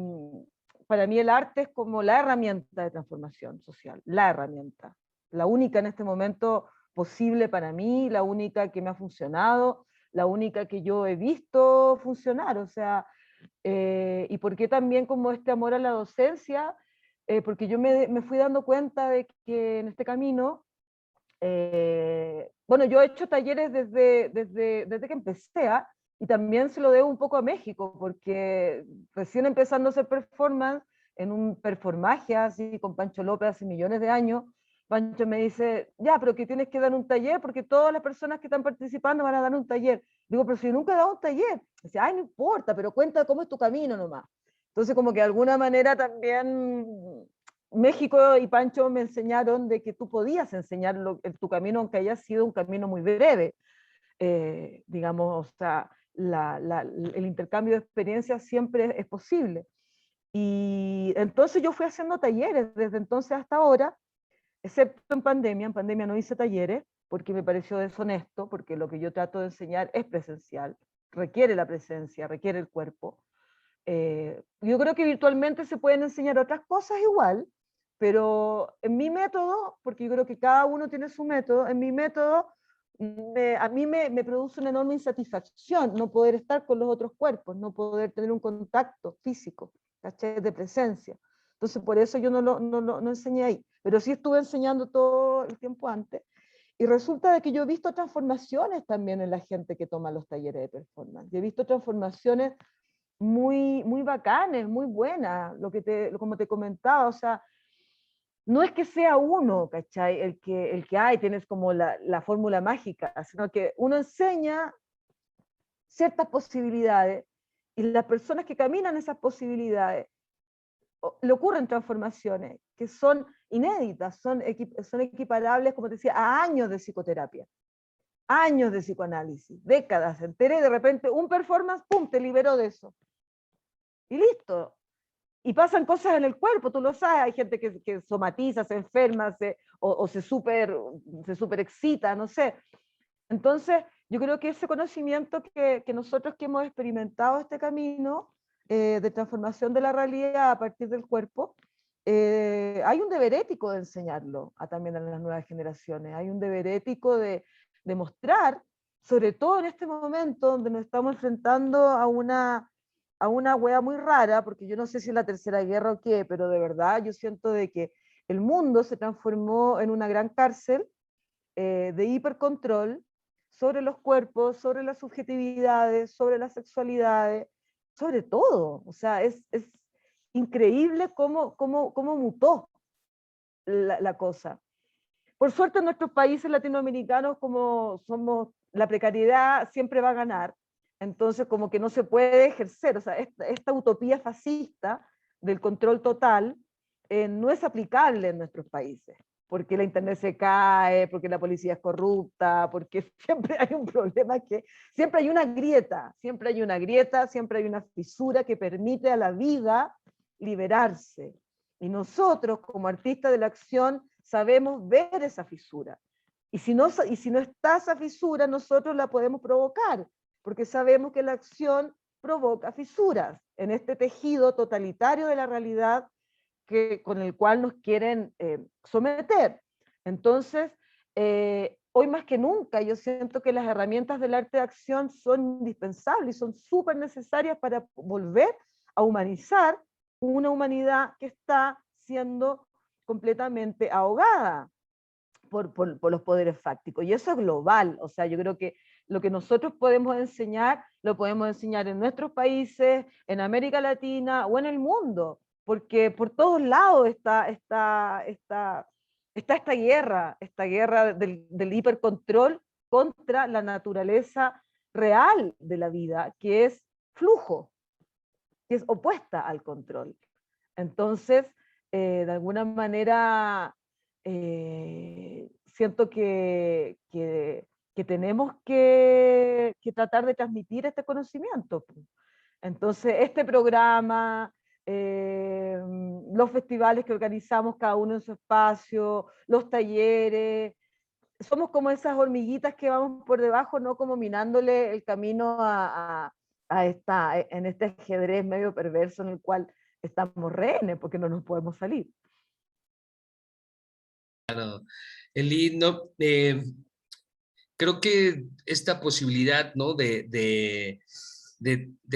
para mí el arte es como la herramienta de transformación social, la herramienta, la única en este momento posible para mí, la única que me ha funcionado, la única que yo he visto funcionar, o sea, y por qué también como este amor a la docencia, porque yo me fui dando cuenta de que en este camino, bueno, yo he hecho talleres desde que empecé, ¿ah? Y también se lo debo un poco a México, porque recién empezando a hacer performance, en un performaje así con Pancho López hace millones de años, Pancho me dice, ya, pero que tienes que dar un taller porque todas las personas que están participando van a dar un taller. Digo, pero si yo nunca he dado un taller. Dice, ay, no importa, pero cuenta cómo es tu camino nomás. Entonces, como que de alguna manera también México y Pancho me enseñaron de que tú podías enseñar tu camino, aunque haya sido un camino muy breve. Digamos, o sea, el intercambio de experiencias siempre es posible. Y entonces yo fui haciendo talleres desde entonces hasta ahora, excepto en pandemia no hice talleres porque me pareció deshonesto, porque lo que yo trato de enseñar es presencial, requiere la presencia, requiere el cuerpo. Yo creo que virtualmente se pueden enseñar otras cosas igual, pero en mi método, porque yo creo que cada uno tiene su método, en mi método a mí me produce una enorme insatisfacción no poder estar con los otros cuerpos, no poder tener un contacto físico, ¿cachai? De presencia. Entonces, por eso yo no enseñé ahí, pero sí estuve enseñando todo el tiempo antes. Y resulta de que yo he visto transformaciones también en la gente que toma los talleres de performance. Yo he visto transformaciones muy bacanes, muy buenas, como te comentaba, o sea, no es que sea uno, ¿cachai? El que hay, tienes como la fórmula mágica, sino que uno enseña ciertas posibilidades y las personas que caminan esas posibilidades le ocurren transformaciones que son inéditas, son equiparables, como te decía, a años de psicoterapia, años de psicoanálisis, décadas enteras, y de repente un performance, ¡pum!, te liberó de eso. Y listo. Y pasan cosas en el cuerpo, tú lo sabes, hay gente que somatiza, se enferma, o se super excita, no sé. Entonces, yo creo que ese conocimiento que nosotros que hemos experimentado este camino de transformación de la realidad a partir del cuerpo, hay un deber ético de enseñarlo también a las nuevas generaciones, hay un deber ético de mostrar, sobre todo en este momento donde nos estamos enfrentando a una wea muy rara, porque yo no sé si es la tercera guerra o qué, pero de verdad yo siento de que el mundo se transformó en una gran cárcel de hipercontrol sobre los cuerpos, sobre las subjetividades, sobre las sexualidades, sobre todo. O sea, es increíble cómo mutó la cosa. Por suerte en nuestros países latinoamericanos, como somos, la precariedad siempre va a ganar, entonces como que no se puede ejercer, o sea, esta utopía fascista del control total no es aplicable en nuestros países, porque la internet se cae, porque la policía es corrupta, porque siempre hay un problema que, siempre hay una grieta, siempre hay una grieta, siempre hay una fisura que permite a la vida liberarse. Y nosotros, como artistas de la acción, sabemos ver esa fisura. Y si no está esa fisura, nosotros la podemos provocar, porque sabemos que la acción provoca fisuras en este tejido totalitario de la realidad con el cual nos quieren someter. Entonces, hoy más que nunca, yo siento que las herramientas del arte de acción son indispensables y son súper necesarias para volver a humanizar una humanidad que está siendo completamente ahogada por los poderes fácticos. Y eso es global. O sea, yo creo que lo que nosotros podemos enseñar, lo podemos enseñar en nuestros países, en América Latina o en el mundo, porque por todos lados está esta guerra del hipercontrol contra la naturaleza real de la vida, que es flujo, que es opuesta al control. Entonces, de alguna manera, siento que tenemos que tratar de transmitir este conocimiento. Entonces, este programa, los festivales que organizamos cada uno en su espacio, los talleres, somos como esas hormiguitas que vamos por debajo, no como minándole el camino en este ajedrez medio perverso en el cual estamos rehenes porque no nos podemos salir. Eli, no, creo que esta posibilidad, ¿no? De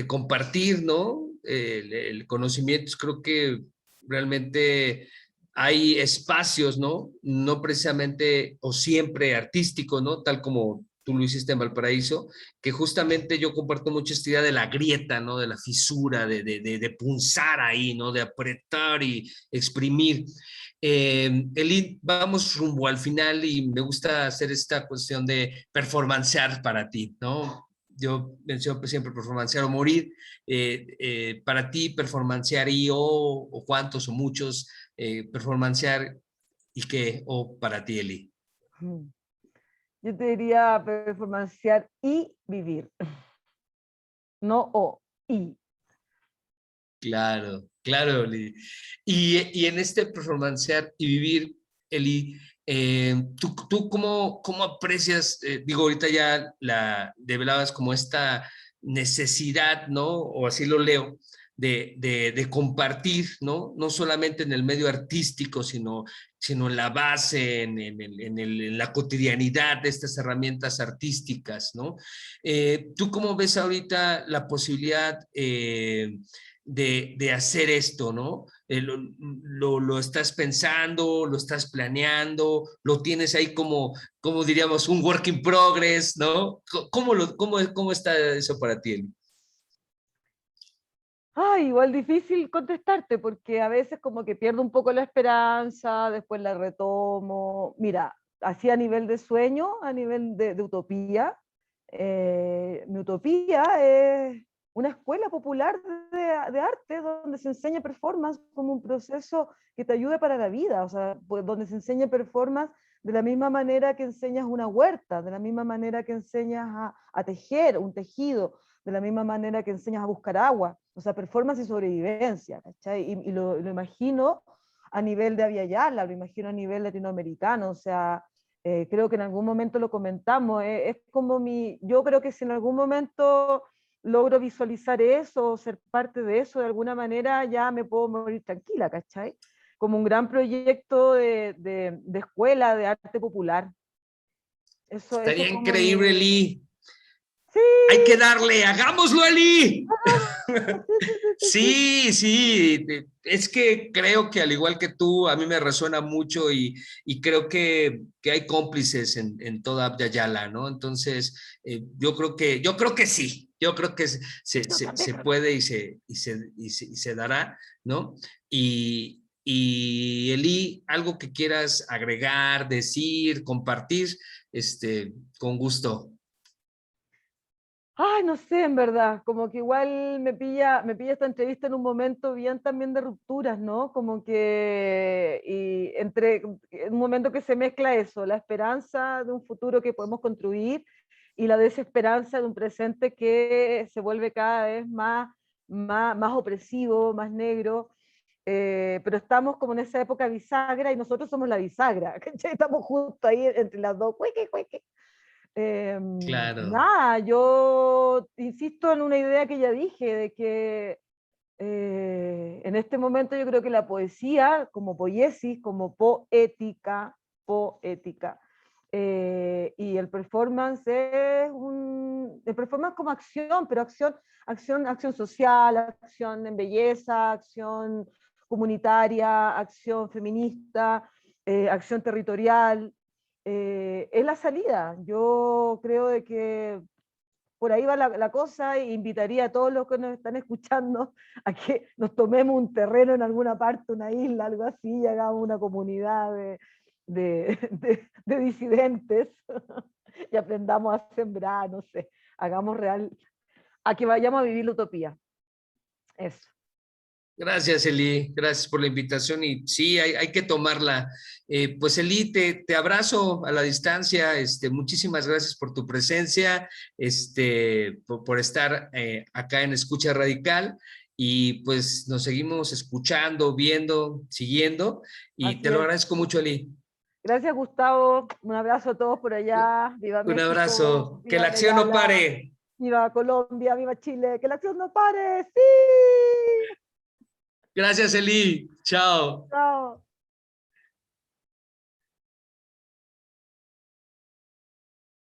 compartir, ¿no? El conocimiento, creo que realmente hay espacios, ¿no? No precisamente o siempre artísticos, ¿no? Tal como tú lo hiciste en Valparaíso, que justamente yo comparto mucho esta idea de la grieta, ¿no? De la fisura, de punzar ahí, ¿no? De apretar y exprimir. Eli, vamos rumbo al final y me gusta hacer esta cuestión de performancear para ti, ¿no? Yo menciono siempre performancear o morir. Para ti, performancear y o cuántos o muchos, performancear y qué, o para ti, Eli. Yo te diría performancear y vivir. No o, y. Claro, claro, Eli. Y en este performancear y vivir, Eli, ¿tú cómo aprecias, digo, ahorita ya la develabas como esta necesidad, ¿no? O así lo leo, de compartir, ¿no? No solamente en el medio artístico, sino en la base, en la cotidianidad de estas herramientas artísticas, ¿no? ¿Tú cómo ves ahorita la posibilidad de hacer esto, ¿no? Lo estás pensando, lo estás planeando, lo tienes ahí como diríamos, un work in progress, ¿no? ¿Cómo está eso para ti, Eli? Igual difícil contestarte porque a veces como que pierdo un poco la esperanza, después la retomo. Mira, así a nivel de sueño, a nivel de utopía, mi utopía es una escuela popular de arte donde se enseña performance como un proceso que te ayude para la vida, o sea, pues, donde se enseña performance de la misma manera que enseñas una huerta, de la misma manera que enseñas a tejer un tejido, de la misma manera que enseñas a buscar agua, o sea, performance y sobrevivencia, ¿cachai? Y lo imagino a nivel de Abya Yala, lo imagino a nivel latinoamericano, o sea, creo que en algún momento lo comentamos, es como yo creo que si en algún momento logro visualizar eso, ser parte de eso, de alguna manera ya me puedo morir tranquila, ¿cachai? Como un gran proyecto de escuela de arte popular. Eso Estaría es como increíble, mi... Eli. Sí, Hay que darle, hagámoslo, Eli. sí, sí, sí, sí, sí. Sí, sí, es que creo que al igual que tú, a mí me resuena mucho y creo que hay cómplices en toda Abya Yala, ¿no? Entonces, yo creo que sí, yo creo que Yo también se creo que puede y se dará, ¿no? Y Eli, algo que quieras agregar, decir, compartir, con gusto. Ay, no sé, en verdad, como que igual me pilla esta entrevista en un momento bien también de rupturas, ¿no? Como que, y en un momento que se mezcla eso, la esperanza de un futuro que podemos construir y la desesperanza de un presente que se vuelve cada vez más opresivo, más negro, pero estamos como en esa época bisagra y nosotros somos la bisagra, ¿cachai? Estamos justo ahí entre las dos, cueque, cueque. Claro. Nada, yo insisto en una idea que ya dije, de que en este momento yo creo que la poesía, como poiesis, como poética, y el performance el performance como acción, pero acción social, acción en belleza, acción comunitaria, acción feminista, acción territorial, es la salida. Yo creo de que por ahí va la cosa e invitaría a todos los que nos están escuchando a que nos tomemos un terreno en alguna parte, una isla, algo así, y hagamos una comunidad de disidentes y aprendamos a sembrar, no sé, hagamos real, a que vayamos a vivir la utopía. Eso. Gracias, Eli. Gracias por la invitación. Y sí, hay que tomarla. Pues, Eli, te abrazo a la distancia. Muchísimas gracias por tu presencia, por estar acá en Escucha Radical. Y pues nos seguimos escuchando, viendo, siguiendo. Y Así te lo es. agradezco mucho, Eli. Gracias, Gustavo. Un abrazo a todos por allá. Viva Un México, abrazo. Que la viva acción no Melala, pare. viva Colombia, viva Chile. Que la acción no pare. Sí. Gracias, Eli. Chao. Chao.